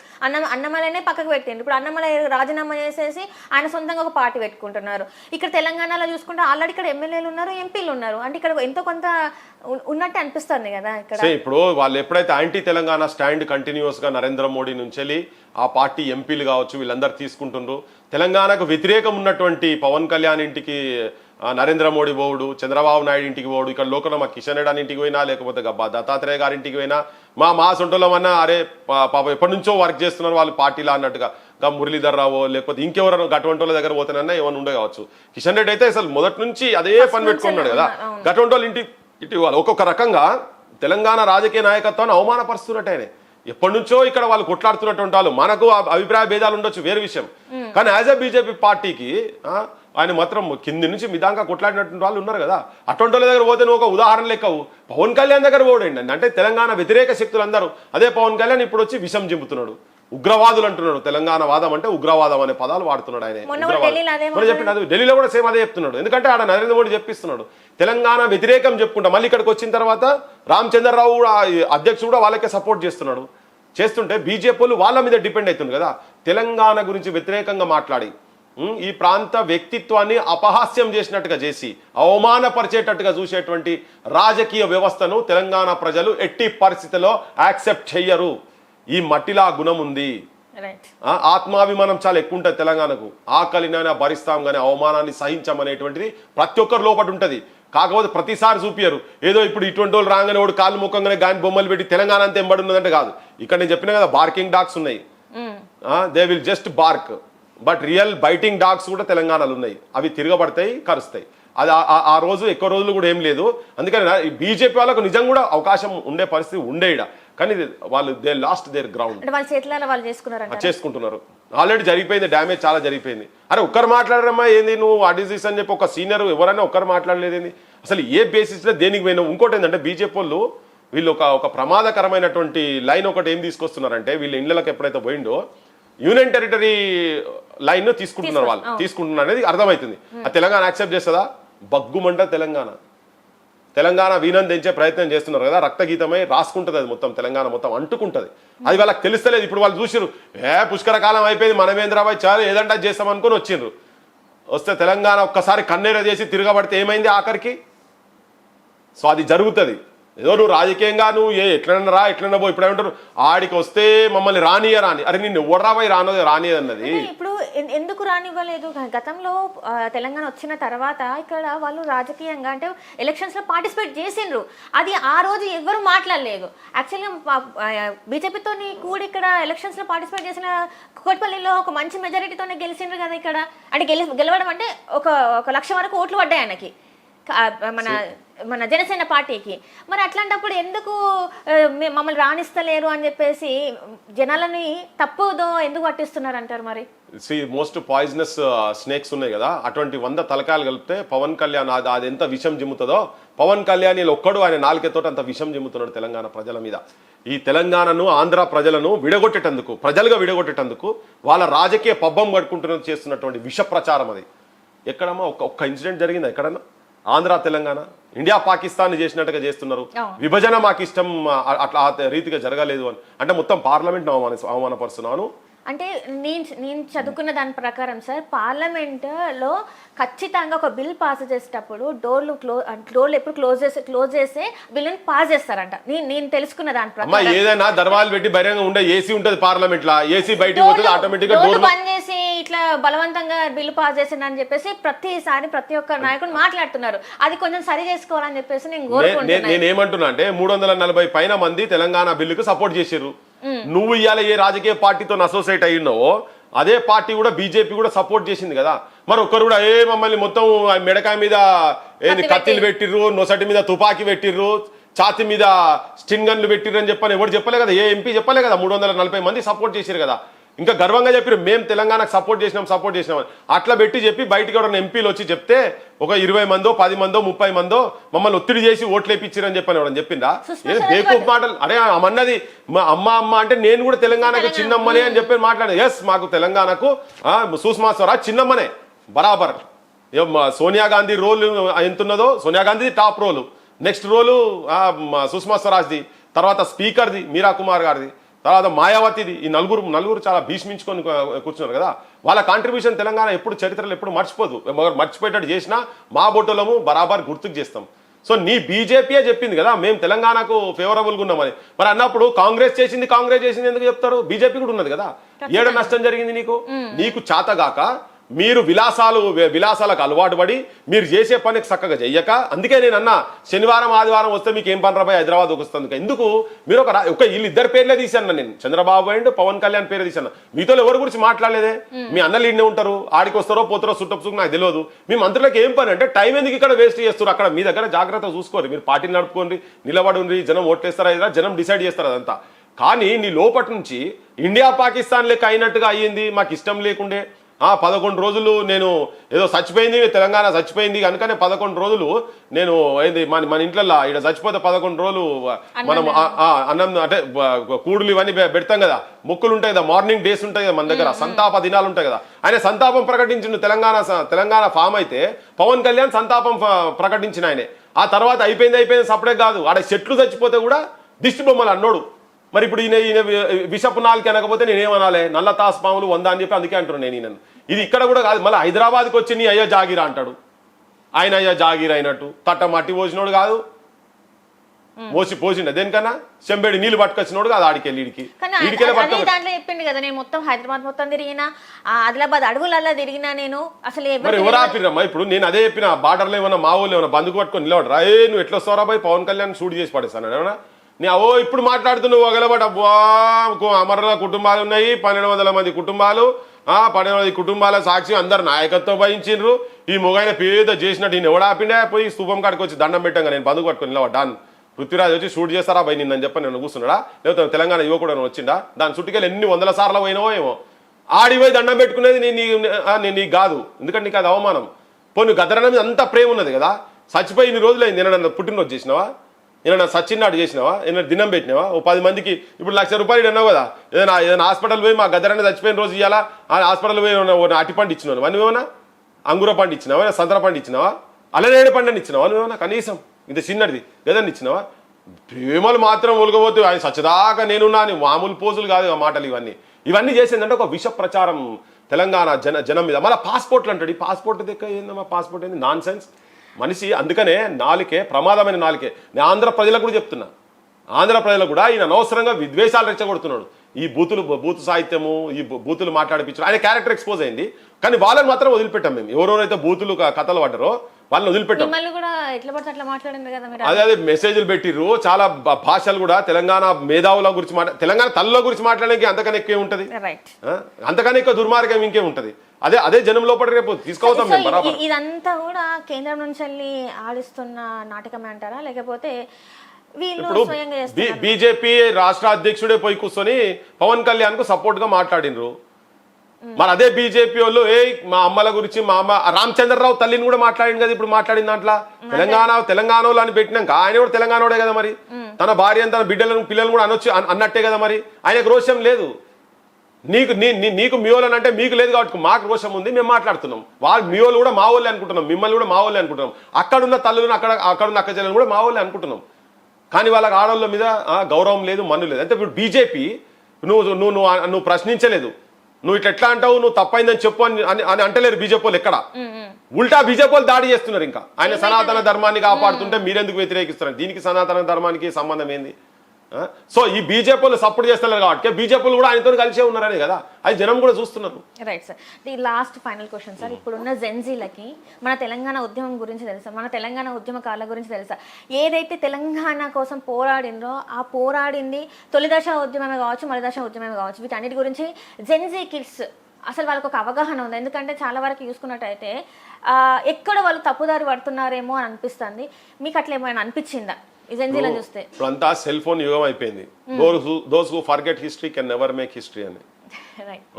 అన్నమలనే పక్కకు పెట్టిండ్రు. ఇప్పుడు అన్నమల రాజీనామా చేసేసి ఆయన సొంతంగా ఒక పార్టీ పెట్టుకుంటున్నారు. ఇక్కడ తెలంగాణలో చూసుకుంటే ఆల్రెడీ ఇక్కడ ఎమ్మెల్యేలు ఉన్నారు, ఎంపీలు ఉన్నారు. అంటే ఇక్కడ ఎంతో కొంత ఉన్నట్టు అనిపిస్తుంది కదా ఇక్కడ. ఇప్పుడు వాళ్ళు ఎప్పుడైతే యాంటీ తెలంగాణ స్టాండ్ కంటిన్యూస్ గా నరేంద్ర మోడీ నుంచి ఆ పార్టీ ఎంపీలు కావచ్చు వీళ్ళందరూ తీసుకుంటున్నారు. తెలంగాణకు వ్యతిరేకం ఉన్నటువంటి పవన్ కళ్యాణ్ ఇంటికి నరేంద్ర మోడీ పోవుడు, చంద్రబాబు నాయుడు ఇంటికి పోవుడు, ఇక్కడ లోకల్ మా కిషన్ రెడ్డి అని ఇంటికి పోయినా లేకపోతే దత్తాత్రేయ గారి ఇంటికి పోయినా మా సొంటోళ్ళమన్నా అరే పాప ఎప్పటి నుంచో వర్క్ చేస్తున్నారు వాళ్ళు పార్టీలా అన్నట్టుగా మురళీధర్ రావు లేకపోతే ఇంకెవరో గటువంటోళ్ళ దగ్గర పోతేనన్నా ఏమైనా ఉండే కావచ్చు. కిషన్ రెడ్డి అయితే అసలు మొదటి నుంచి అదే పని పెట్టుకున్నాడు కదా. గటువంటోళ్ళు ఇటు ఇవాళ ఒక్కొక్క రకంగా తెలంగాణ రాజకీయ నాయకత్వాన్ని అవమానపరుస్తున్నట్టే. ఎప్పటి నుంచో ఇక్కడ వాళ్ళు కొట్లాడుతున్నటువంటి వాళ్ళు, మనకు అభిప్రాయ భేదాలు ఉండొచ్చు వేరే విషయం, కానీ యాజ్ ఎ బీజేపీ పార్టీకి ఆయన మాత్రం కింది నుంచి మిదాంగా కొట్లాడినటువంటి వాళ్ళు ఉన్నారు కదా. అటువంటి వాళ్ళ దగ్గర పోతే నువ్వు ఒక ఉదాహరణ లెక్కవు పవన్ కళ్యాణ్ దగ్గర పోడండి. అంటే తెలంగాణ వ్యతిరేక శక్తులు అందరూ అదే పవన్ కళ్యాణ్ ఇప్పుడు వచ్చి విషం చింపుతున్నాడు, ఉగ్రవాదులు అంటున్నాడు. తెలంగాణ వాదం అంటే ఉగ్రవాదం అనే పదాలు వాడుతున్నాడు ఆయన. చెప్పిన ఢిల్లీలో కూడా సేమ్ అదే చెప్తున్నాడు. ఎందుకంటే ఆడ నరేంద్ర మోడీ చెప్పిస్తున్నాడు తెలంగాణ వ్యతిరేకం చెప్పుకుంటా. మళ్ళీ ఇక్కడికి వచ్చిన తర్వాత రామచంద్రరావు కూడా అధ్యక్షుడు కూడా వాళ్ళకే సపోర్ట్ చేస్తున్నాడు. చేస్తుంటే బీజేపీలు వాళ్ళ మీద డిపెండ్ అవుతుంది కదా. తెలంగాణ గురించి వ్యతిరేకంగా మాట్లాడి ఈ ప్రాంత వ్యక్తిత్వాన్ని అపహాస్యం చేసినట్టుగా చేసి అవమానపరిచేటట్టుగా చూసేటువంటి రాజకీయ వ్యవస్థను తెలంగాణ ప్రజలు ఎట్టి పరిస్థితిలో యాక్సెప్ట్ చెయ్యరు. ఈ మట్టిలా గుణం ఉంది, ఆత్మాభిమానం చాలా ఎక్కువ ఉంటుంది తెలంగాణకు. ఆకలినైనా భరిస్తాం కానీ అవమానాన్ని సహించమనేటువంటిది ప్రతి ఒక్కరు లోపల ఉంటుంది. కాకపోతే ప్రతిసారి చూపియరు. ఏదో ఇప్పుడు ఇటువంటి వాళ్ళు రాగానే వాడు కాళ్ళు ముఖంగానే గాని బొమ్మలు పెట్టి తెలంగాణ అంతా ఎంబడి ఉన్నదంటే కాదు. ఇక్కడ నేను చెప్పిన కదా బార్కింగ్ డాగ్స్ ఉన్నాయి, they will just BARC, but real biting dogs కూడా తెలంగాణలో ఉన్నాయి. అవి తిరగబడతాయి, కరుస్తాయి. అది ఆ రోజు ఎక్కువ రోజులు కూడా ఏం లేదు. అందుకని బీజేపీ వాళ్ళకు నిజంగా కూడా అవకాశం ఉండే పరిస్థితి ఉండేడ, కానీ వాళ్ళు దే లాస్ట్ దేర్ గ్రౌండ్. చేసుకుంటున్నారు. ఆల్రెడీ జరిగిపోయింది, డ్యామేజ్ చాలా జరిగిపోయింది. అరే ఒక్కరు మాట్లాడరమ్మా ఏంది నువ్వు అడిజిస్ అని చెప్పి ఒక సీనియర్ ఎవరైనా ఒక్కరు మాట్లాడలేదేంది అసలు ఏ బేసిస్లో దేనికి పోయినా. ఇంకోటి ఏంటంటే బీజేపీ వాళ్ళు వీళ్ళు ఒక ప్రమాదకరమైనటువంటి లైన్ ఒకటి ఏం తీసుకొస్తున్నారంటే వీళ్ళ ఇళ్లకు ఎప్పుడైతే పోయిండో యూనియన్ టెరిటరీ లైన్ తీసుకుంటున్నారు వాళ్ళు, తీసుకుంటున్నారు అనేది అర్థమవుతుంది. ఆ తెలంగాణ యాక్సెప్ట్ చేస్తుందా? బగ్గుమంట తెలంగాణ వీణం తెంచే ప్రయత్నం చేస్తున్నారు కదా. రక్తగీతమై రాసుకుంటుంది అది మొత్తం, తెలంగాణ మొత్తం అంటుకుంటుంది. అది వాళ్ళకి తెలుస్తలేదు. ఇప్పుడు వాళ్ళు చూసిరు పుష్కర కాలం అయిపోయింది, మనమేంద్రాబాయ్ చాలు ఏదంటే అది చేస్తాం అనుకుని వచ్చిండ్రు. వస్తే తెలంగాణ ఒక్కసారి కన్నెర చేసి తిరగబడితే ఏమైంది ఆఖరికి? సో అది జరుగుతుంది. ఏదో నువ్వు రాజకీయంగా నువ్వు ఎట్లన్నా రా ఎట్లన్నా పో. ఇప్పుడు ఏమంటారు ఆడికి వస్తే మమ్మల్ని రాని. అరే నిన్ను ఎవడరాబాయి రానియది అన్నది. ఇప్పుడు ఎందుకు రానివ్వలేదు? గతంలో తెలంగాణ వచ్చిన తర్వాత ఇక్కడ వాళ్ళు రాజకీయంగా అంటే ఎలక్షన్స్ లో పార్టిసిపేట్ చేసిండ్రు. అది ఆ రోజు ఎవరు మాట్లాడలేదు. యాక్చువల్గా బీజేపీతో కూడా ఇక్కడ ఎలక్షన్స్ లో పార్టిసిపేట్ చేసిన కూకట్పల్లిలో ఒక మంచి మెజారిటీతోనే గెలిచిండ్రు కదా ఇక్కడ. అంటే గెలవడం అంటే ఒక 1,00,000 వరకు ఓట్లు పడ్డాయి ఆయనకి, మన జనసేన పార్టీకి. మరి అట్లాంటప్పుడు ఎందుకు మమ్మల్ని రాణిస్తలేరు అని చెప్పేసి జనాలని తప్పుదో ఎందుకు పట్టిస్తున్నారు అంటారు? మరి మోస్ట్ పాయిజనస్ స్నేక్స్ ఉన్నాయి కదా, అటువంటి 100 తలకాయలు కలిపితే పవన్ కళ్యాణ్ అది ఎంత విషం జిమ్ముతుందో, పవన్ కళ్యాణ్ ఒక్కడు ఆయన నాలుకతోటి అంత విషం జిమ్ముతున్నాడు తెలంగాణ ప్రజల మీద. ఈ తెలంగాణను ఆంధ్ర ప్రజలను విడగొట్టేటందుకు, ప్రజలుగా విడగొట్టేటందుకు వాళ్ళ రాజకీయ పబ్బం కట్టుకుంటున్న చేస్తున్నటువంటి విష ప్రచారం అది. ఎక్కడమ్మా ఒక్క ఇన్సిడెంట్ జరిగిందా ఎక్కడన్నా? ఆంధ్ర తెలంగాణ ఇండియా పాకిస్తాన్ చేసినట్టుగా చేస్తున్నారు. విభజన మాకు ఇష్టం అట్లా రీతిగా జరగలేదు అని అంటే మొత్తం పార్లమెంట్ అవమానపరుస్తున్నాను. అంటే నేను చదువుకున్న దాని ప్రకారం సార్, పార్లమెంట్లో ఖచ్చితంగా ఒక బిల్ పాస్ చేసేటప్పుడు డోర్లు ఎప్పుడు క్లోజ్ చేసే బిల్లుని పాస్ చేస్తారంట. నేను తెలుసుకున్న దాని ప్రకారం. ఏదైనా దర్వాలు పెట్టి బహిరంగ ఉండే ఏసీ ఉంటది పార్లమెంట్ లా, ఏసీ బయటకు పోతుంది ఆటోమేటిక్ గా డోర్ బంద్ చేసి ఇట్లా బలవంతంగా బిల్లు పాస్ చేసిందని చెప్పేసి ప్రతిసారి ప్రతి ఒక్క నాయకుడు మాట్లాడుతున్నారు. అది కొంచెం సరి చేసుకోవాలని చెప్పేసి నేను ఏమంటున్నా అంటే 340 పైన మంది తెలంగాణ బిల్లుకు సపోర్ట్ చేసిర్రు. నువ్వు ఇవాళ ఏ రాజకీయ పార్టీతో అసోసియేట్ అయ్యున్నావో అదే పార్టీ కూడా బీజేపీ కూడా సపోర్ట్ చేసింది కదా. మరి ఒక్కరు కూడా మమ్మల్ని మొత్తం మెడకాయ మీద ఏంది కత్తిలు పెట్టిర్రు, నొసటి మీద తుపాకీ పెట్టిర్రు, ఛాతి మీద స్టిన్ గన్లు పెట్టిర్రు అని చెప్పని ఎవరు చెప్పలే కదా, ఏ ఎంపీ చెప్పలే కదా. 340 మంది సపోర్ట్ చేశారు కదా. ఇంకా గర్వంగా చెప్పారు మేము తెలంగాణకు సపోర్ట్ చేసినాం అట్లా పెట్టి చెప్పి బయటకు ఎవరైనా ఎంపీలు వచ్చి చెప్తే ఒక 20 మందో 10 మందో 30 మందో మమ్మల్ని ఒత్తిడి చేసి ఓట్లు వేయించారని చెప్పని ఎవరైనా చెప్పిందా? బేకూఫ్ మాటలు. అరే అమ్మన్నది మా అమ్మ అంటే నేను కూడా తెలంగాణకు చిన్నమ్మనే అని చెప్పి మాట్లాడే. ఎస్ మాకు తెలంగాణకు సుష్మా స్వరాజ్ చిన్నమ్మనే బరాబర్. సోనియా గాంధీ రోల్ ఎంత ఉన్నదో, Sonia Gandhi top role, next role Sushma స్వరాజ్ది, తర్వాత స్పీకర్ది మీరా కుమార్ గారిది, తర్వాత మాయావతిది. ఈ నలుగురు చాలా భీష్మించుకొని కూర్చున్నారు కదా. వాళ్ళ కాంట్రిబ్యూషన్ తెలంగాణ ఎప్పుడు చరిత్రలో ఎప్పుడు మర్చిపోదు. మర్చిపోయేటట్టు చేసినా మా బొట్టులము బరాబర్ గుర్తుకు చేస్తాం. సో నీ బీజేపీయే చెప్పింది కదా మేము తెలంగాణకు ఫేవరబుల్గా ఉన్నామని. మరి అన్నప్పుడు కాంగ్రెస్ చేసింది ఎందుకు చెప్తారు? బీజేపీ కూడా ఉన్నది కదా. ఏడ నష్టం జరిగింది నీకు చాతగాక మీరు విలాసాలకు అలవాటు పడి మీరు చేసే పనికి చక్కగా చెయ్యక. అందుకే నేను అన్నా శనివారం ఆదివారం వస్తే మీకు ఏం పని రాబాయి హైదరాబాద్ వస్తుంది. ఎందుకు మీరు ఒక వీళ్ళిద్దరు పేర్లే తీశాను నేను, చంద్రబాబు అండ్ పవన్ కళ్యాణ్ పేరు తీశాను. మీతో ఎవరి గురించి మాట్లాడలేదే. మీ అన్నలు ఇన్నే ఉంటారు, ఆడికి వస్తారో పోతారో సుట్టపుసుకు నాకు తెలియదు. మీ మంత్రులకు ఏం పని అంటే టైం ఎందుకు ఇక్కడ వేస్ట్ చేస్తారు? అక్కడ మీ దగ్గర జాగ్రత్త చూసుకోరు. మీరు పార్టీని నడుపుకోండి, నిలబడి జనం ఓట్లేస్తారా జనం డిసైడ్ చేస్తారు అదంతా. కానీ నీ లోపటి నుంచి ఇండియా పాకిస్తాన్ లెక్క అయినట్టుగా అయ్యింది. మాకు ఇష్టం లేకుండే 11 రోజులు నేను ఏదో చచ్చిపోయింది, తెలంగాణ చచ్చిపోయింది కనుకనే 11 రోజులు నేను ఏంది మన ఇంట్లో ఇక్కడ చచ్చిపోతే 11 రోజులు మనం అన్నం అంటే కూడులు ఇవన్నీ పెడతాం కదా, మొక్కులు ఉంటాయి కదా, మార్నింగ్ డేస్ ఉంటాయి కదా మన దగ్గర, సంతాప దినాలు ఉంటాయి కదా. ఆయన సంతాపం ప్రకటించిన తెలంగాణ ఫామ్ అయితే పవన్ కళ్యాణ్ సంతాపం ప్రకటించిన ఆయనే. ఆ తర్వాత అయిపోయింది సపరేట్ కాదు. ఆడ చెట్లు చచ్చిపోతే కూడా దిష్టి బొమ్మలు అన్నోడు. మరి ఇప్పుడు ఈయన విషపు నాలుగు అనకపోతే నేనేమనాలి? నల్ల తాస్ పాములు 100 అని చెప్పి అందుకే అంటున్నాను నేను ఈయన. ఇది ఇక్కడ కూడా కాదు, మళ్ళీ హైదరాబాద్కి వచ్చి నీ అయ్యా జాగీరా అంటాడు. ఆయన అయ్యా జాగీర్ అయినట్టు తట్ట మట్టి పోసినోడు కాదు, పోసిండ దేనికన్నా చెంబేడి నీళ్లు పట్టుకొచ్చినోడు కాదు. ఆడికెళ్ళి దాంట్లో చెప్పింది కదా నేను మొత్తం హైదరాబాద్ మొత్తం తిరిగినా, ఆదిలాబాద్ అడవులల్లా తిరిగినా నేను. అసలు ఎవరు ఆపిరమ్మా? ఇప్పుడు నేను అదే చెప్పిన, బార్డర్లో ఏమన్నా మా ఊళ్ళు ఏమన్నా బందుకు పట్టుకొని నిలబడరా, నువ్వు ఎట్లా వస్తారా బాయ్ పవన్ కళ్యాణ్ షూట్ చేసి పడేస్తాను ఏమన్నా నీ ఇప్పుడు మాట్లాడుతున్నావు ఒకలబట అమరుల కుటుంబాలు ఉన్నాయి, 1200 మంది కుటుంబాలు, 12 మంది కుటుంబాల సాక్షి అందరు నాయకత్వం వహించిండ్రు. ఈ మొగైన పేద చేసినట్టు ఈయన ఎవడాపిండే పోయి స్థూపం కాడికి వచ్చి దండం పెట్టంగా నేను బంధు పట్టుకొని నిలబడ్డాను. పృథ్వీరాజ్ వచ్చి షూట్ చేస్తారా భయ్ నిన్నని చెప్పని నేను కూర్చున్నాడా, లేకపోతే తెలంగాణ యువకుడు వచ్చిండా? దాని చుట్టుకెళ్ళి ఎన్ని 100 సార్లు పోయినావో ఏమో. ఆడిపోయి దండం పెట్టుకునేది నేను నీకు కాదు, ఎందుకంటే నీకు అది అవమానం. పోనీ గద్దరన మీద అంత ప్రేమ ఉన్నది కదా. చచ్చిపోయి ఇన్ని రోజులైంది, నేను పుట్టినరోజు చేసినావా, ఏదైనా సచ్చిన్నాడు చేసినావా, ఏదైనా దినం పెట్టినావా? ఓ 10 మందికి ఇప్పుడు 1,00,000 రూపాయలు అన్నావు కదా. ఏదైనా హాస్పిటల్ పోయి మా గద్దరని చచ్చిపోయిన రోజు ఇవ్వాలా, ఆ హాస్పిటల్ పోయి అట్టి పండు ఇచ్చినావు నువ్వేమన్నా, అంగుర పండు ఇచ్చినావా, సంతర పండు ఇచ్చినావా, అల్లనేడు పండుని ఇచ్చినావా నువ్వేమన్నా? కనీసం ఇంత చిన్నది గదని ఇచ్చినావా? ప్రేమలు మాత్రం ఒలగబోతు ఆయన సచ్చదాకా నేనున్నా అని మామూలు పోజులు కాదు ఆ మాటలు. ఇవన్నీ చేసిందంటే ఒక విష ప్రచారం తెలంగాణ జనం మీద. మళ్ళీ పాస్పోర్ట్లు అంటాడు. ఈ పాస్పోర్ట్ దగ్గర ఏందమ్మా, పాస్పోర్ట్ ఏంది నాన్ సెన్స్ మనిషి. అందుకనే నాలుకే ప్రమాదమైన నాలుకే. నేను ఆంధ్ర ప్రజలకు కూడా చెప్తున్నా, ఆంధ్ర ప్రజలకు కూడా ఈయన అనవసరంగా విద్వేషాలు రెచ్చగొడుతున్నాడు. ఈ బూతు సాహిత్యము, ఈ బూతులు మాట్లాడిపించడం, ఆయన క్యారెక్టర్ ఎక్స్పోజ్ అయింది. కానీ వాళ్ళని మాత్రం వదిలిపెట్టాం మేము. ఎవరెవరైతే బూతులు కథలు పడ్డారో వాళ్ళని వదిలిపెట్టాం. అదే మెసేజ్లు పెట్టిర్రు. చాలా భాషలు కూడా తెలంగాణ మేధావుల గురించి తెలంగాణ తల్లుల గురించి మాట్లాడడానికి అంతకన్నా ఎక్కువ ఉంటుంది, అంతకన్నా ఎక్కువ దుర్మార్గం ఇంకే ఉంటుంది. అదే జనం లోపల రేపు తీసుకోవతాం మేము బరాబర్. ఇదంతా కూడా కేంద్రం నుంచి వెళ్ళి ఆడిస్తున్న నాటకమే అంటారా, లేకపోతే ఇప్పుడు బీజేపీ రాష్ట్ర అధ్యక్షుడే పోయి కూర్చొని పవన్ కళ్యాణ్ కు సపోర్ట్ గా మాట్లాడినరు. మరి అదే బీజేపీ వాళ్ళు మా అమ్మల గురించి, మా అమ్మ రామచంద్రరావు తల్లిని కూడా మాట్లాడింది కదా. ఇప్పుడు మాట్లాడిన దాంట్లో తెలంగాణలో అని పెట్టినాక ఆయన కూడా తెలంగాణోడే కదా. మరి తన భార్య తన బిడ్డలను పిల్లలను కూడా అన్నట్టే కదా. మరి ఆయనకు రోషం లేదు. నీకు మియోలని అంటే మీకు లేదు కాబట్టి మాకు రోషం ఉంది, మేము మాట్లాడుతున్నాం. వాళ్ళు మియోలు కూడా మా వాళ్ళే అనుకుంటున్నాం, మిమ్మల్ని కూడా మా వాళ్ళే అనుకుంటున్నాం, అక్కడున్న తల్లులను అక్కడున్న అక్క చెల్లెలను కూడా మా వాళ్ళే అనుకుంటున్నాం. కానీ వాళ్ళకి ఆడవాళ్ళ మీద గౌరవం లేదు, మన్ను లేదు. అంటే ఇప్పుడు బీజేపీ నువ్వు ప్రశ్నించలేదు, నువ్వు ఇట్లా ఎట్లా అంటావు, నువ్వు తప్పైందని చెప్పు అని అంటలేరు బీజేపీ వాళ్ళు. ఎక్కడ ఉల్టా బీజేపీ వాళ్ళు దాడి చేస్తున్నారు. ఇంకా ఆయన సనాతన ధర్మాన్ని కాపాడుతుంటే మీరెందుకు వ్యతిరేకిస్తున్నారు? దీనికి సనాతన ధర్మానికి సంబంధం ఏంది? సో ఈ బీజేపీలు సపోర్ట్ చేస్తున్నారు కాబట్టి బీజేపీలు కూడా ఆయనతో కలిసే ఉన్నారని కదా, అది జనం కూడా చూస్తున్నారు. Right sir. The last final question sir. ఇప్పుడున్న జెన్జీలకి మన తెలంగాణ ఉద్యమం గురించి తెలుసా, మన తెలంగాణ ఉద్యమకారుల గురించి తెలుసా? ఏదైతే తెలంగాణ కోసం పోరాడిందో ఆ పోరాడింది తొలి దశ ఉద్యమమే కావచ్చు, మలి దశ ఉద్యమమే కావచ్చు, వీటన్నిటి గురించి జెన్జీ కిడ్స్ అసలు వాళ్ళకి ఒక అవగాహన ఉంది. ఎందుకంటే చాలా వరకు చూసుకున్నట్టయితే ఎక్కడ వాళ్ళు తప్పుదారి పడుతున్నారేమో అని అనిపిస్తుంది. మీకు అట్లా ఏమైనా అనిపించిందా చూస్తే? ఇప్పుడంతా సెల్ ఫోన్ యుగం అయిపోయింది. Those who forget history can never make history అని.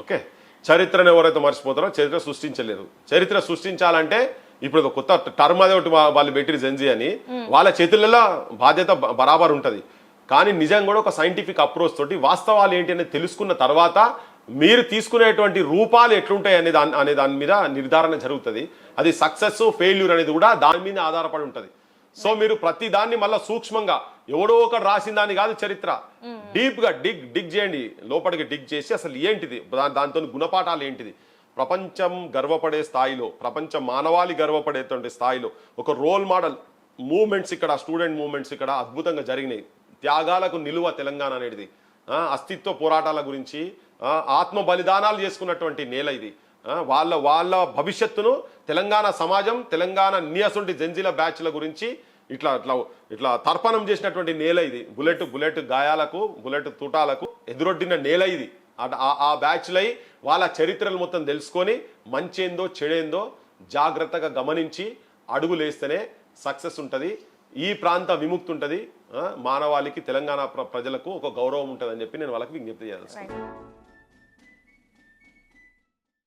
ఓకే, చరిత్రను ఎవరైతే మర్చిపోతారో చరిత్ర సృష్టించలేరు. చరిత్ర సృష్టించాలంటే ఇప్పుడు కొత్త టర్మ్ అదే ఒకటి వాళ్ళు పెట్టిరు జెన్జీ అని, వాళ్ళ చేతులలో బాధ్యత బరాబర్ ఉంటుంది. కానీ నిజంగా కూడా ఒక సైంటిఫిక్ అప్రోచ్ తోటి వాస్తవాలు ఏంటి అనేది తెలుసుకున్న తర్వాత మీరు తీసుకునేటువంటి రూపాలు ఎట్లుంటాయి అనే దాని మీద నిర్ధారణ జరుగుతుంది. అది సక్సెస్ ఫెయిల్యూర్ అనేది కూడా దాని మీద ఆధారపడి ఉంటుంది. సో మీరు ప్రతి దాన్ని మళ్ళీ సూక్ష్మంగా ఎవడో ఒకటి రాసిన దాన్ని కాదు చరిత్ర, డీప్ గా డిగ్ చేయండి, లోపలికి డిగ్ చేసి అసలు ఏంటిది దాంతో గుణపాఠాలు ఏంటిది, ప్రపంచం గర్వపడే స్థాయిలో, ప్రపంచ మానవాళి గర్వపడేటువంటి స్థాయిలో ఒక రోల్ మోడల్ మూవ్మెంట్స్ ఇక్కడ, స్టూడెంట్ మూవ్మెంట్స్ ఇక్కడ అద్భుతంగా జరిగినాయి. త్యాగాలకు నిలువ తెలంగాణ అనేది, అస్తిత్వ పోరాటాల గురించి, ఆత్మ బలిదానాలు చేసుకున్నటువంటి నేల ఇది. వాళ్ళ భవిష్యత్తును తెలంగాణ సమాజం, తెలంగాణ నియసుంటి జంజీల బ్యాచ్ల గురించి ఇట్లా ఇట్లా ఇట్లా తర్పణం చేసినటువంటి నేల ఇది. బుల్లెట్ గాయాలకు, బుల్లెట్ తుటాలకు ఎదురొడ్డిన నేల ఇది. ఆ బ్యాచ్లై వాళ్ళ చరిత్రలు మొత్తం తెలుసుకొని మంచేందో చెడేందో జాగ్రత్తగా గమనించి అడుగులేస్తేనే సక్సెస్ ఉంటుంది, ఈ ప్రాంత విముక్తి ఉంటుంది, మానవాళికి తెలంగాణ ప్రజలకు ఒక గౌరవం ఉంటుంది అని చెప్పి నేను వాళ్ళకి విజ్ఞప్తి చేయాలి.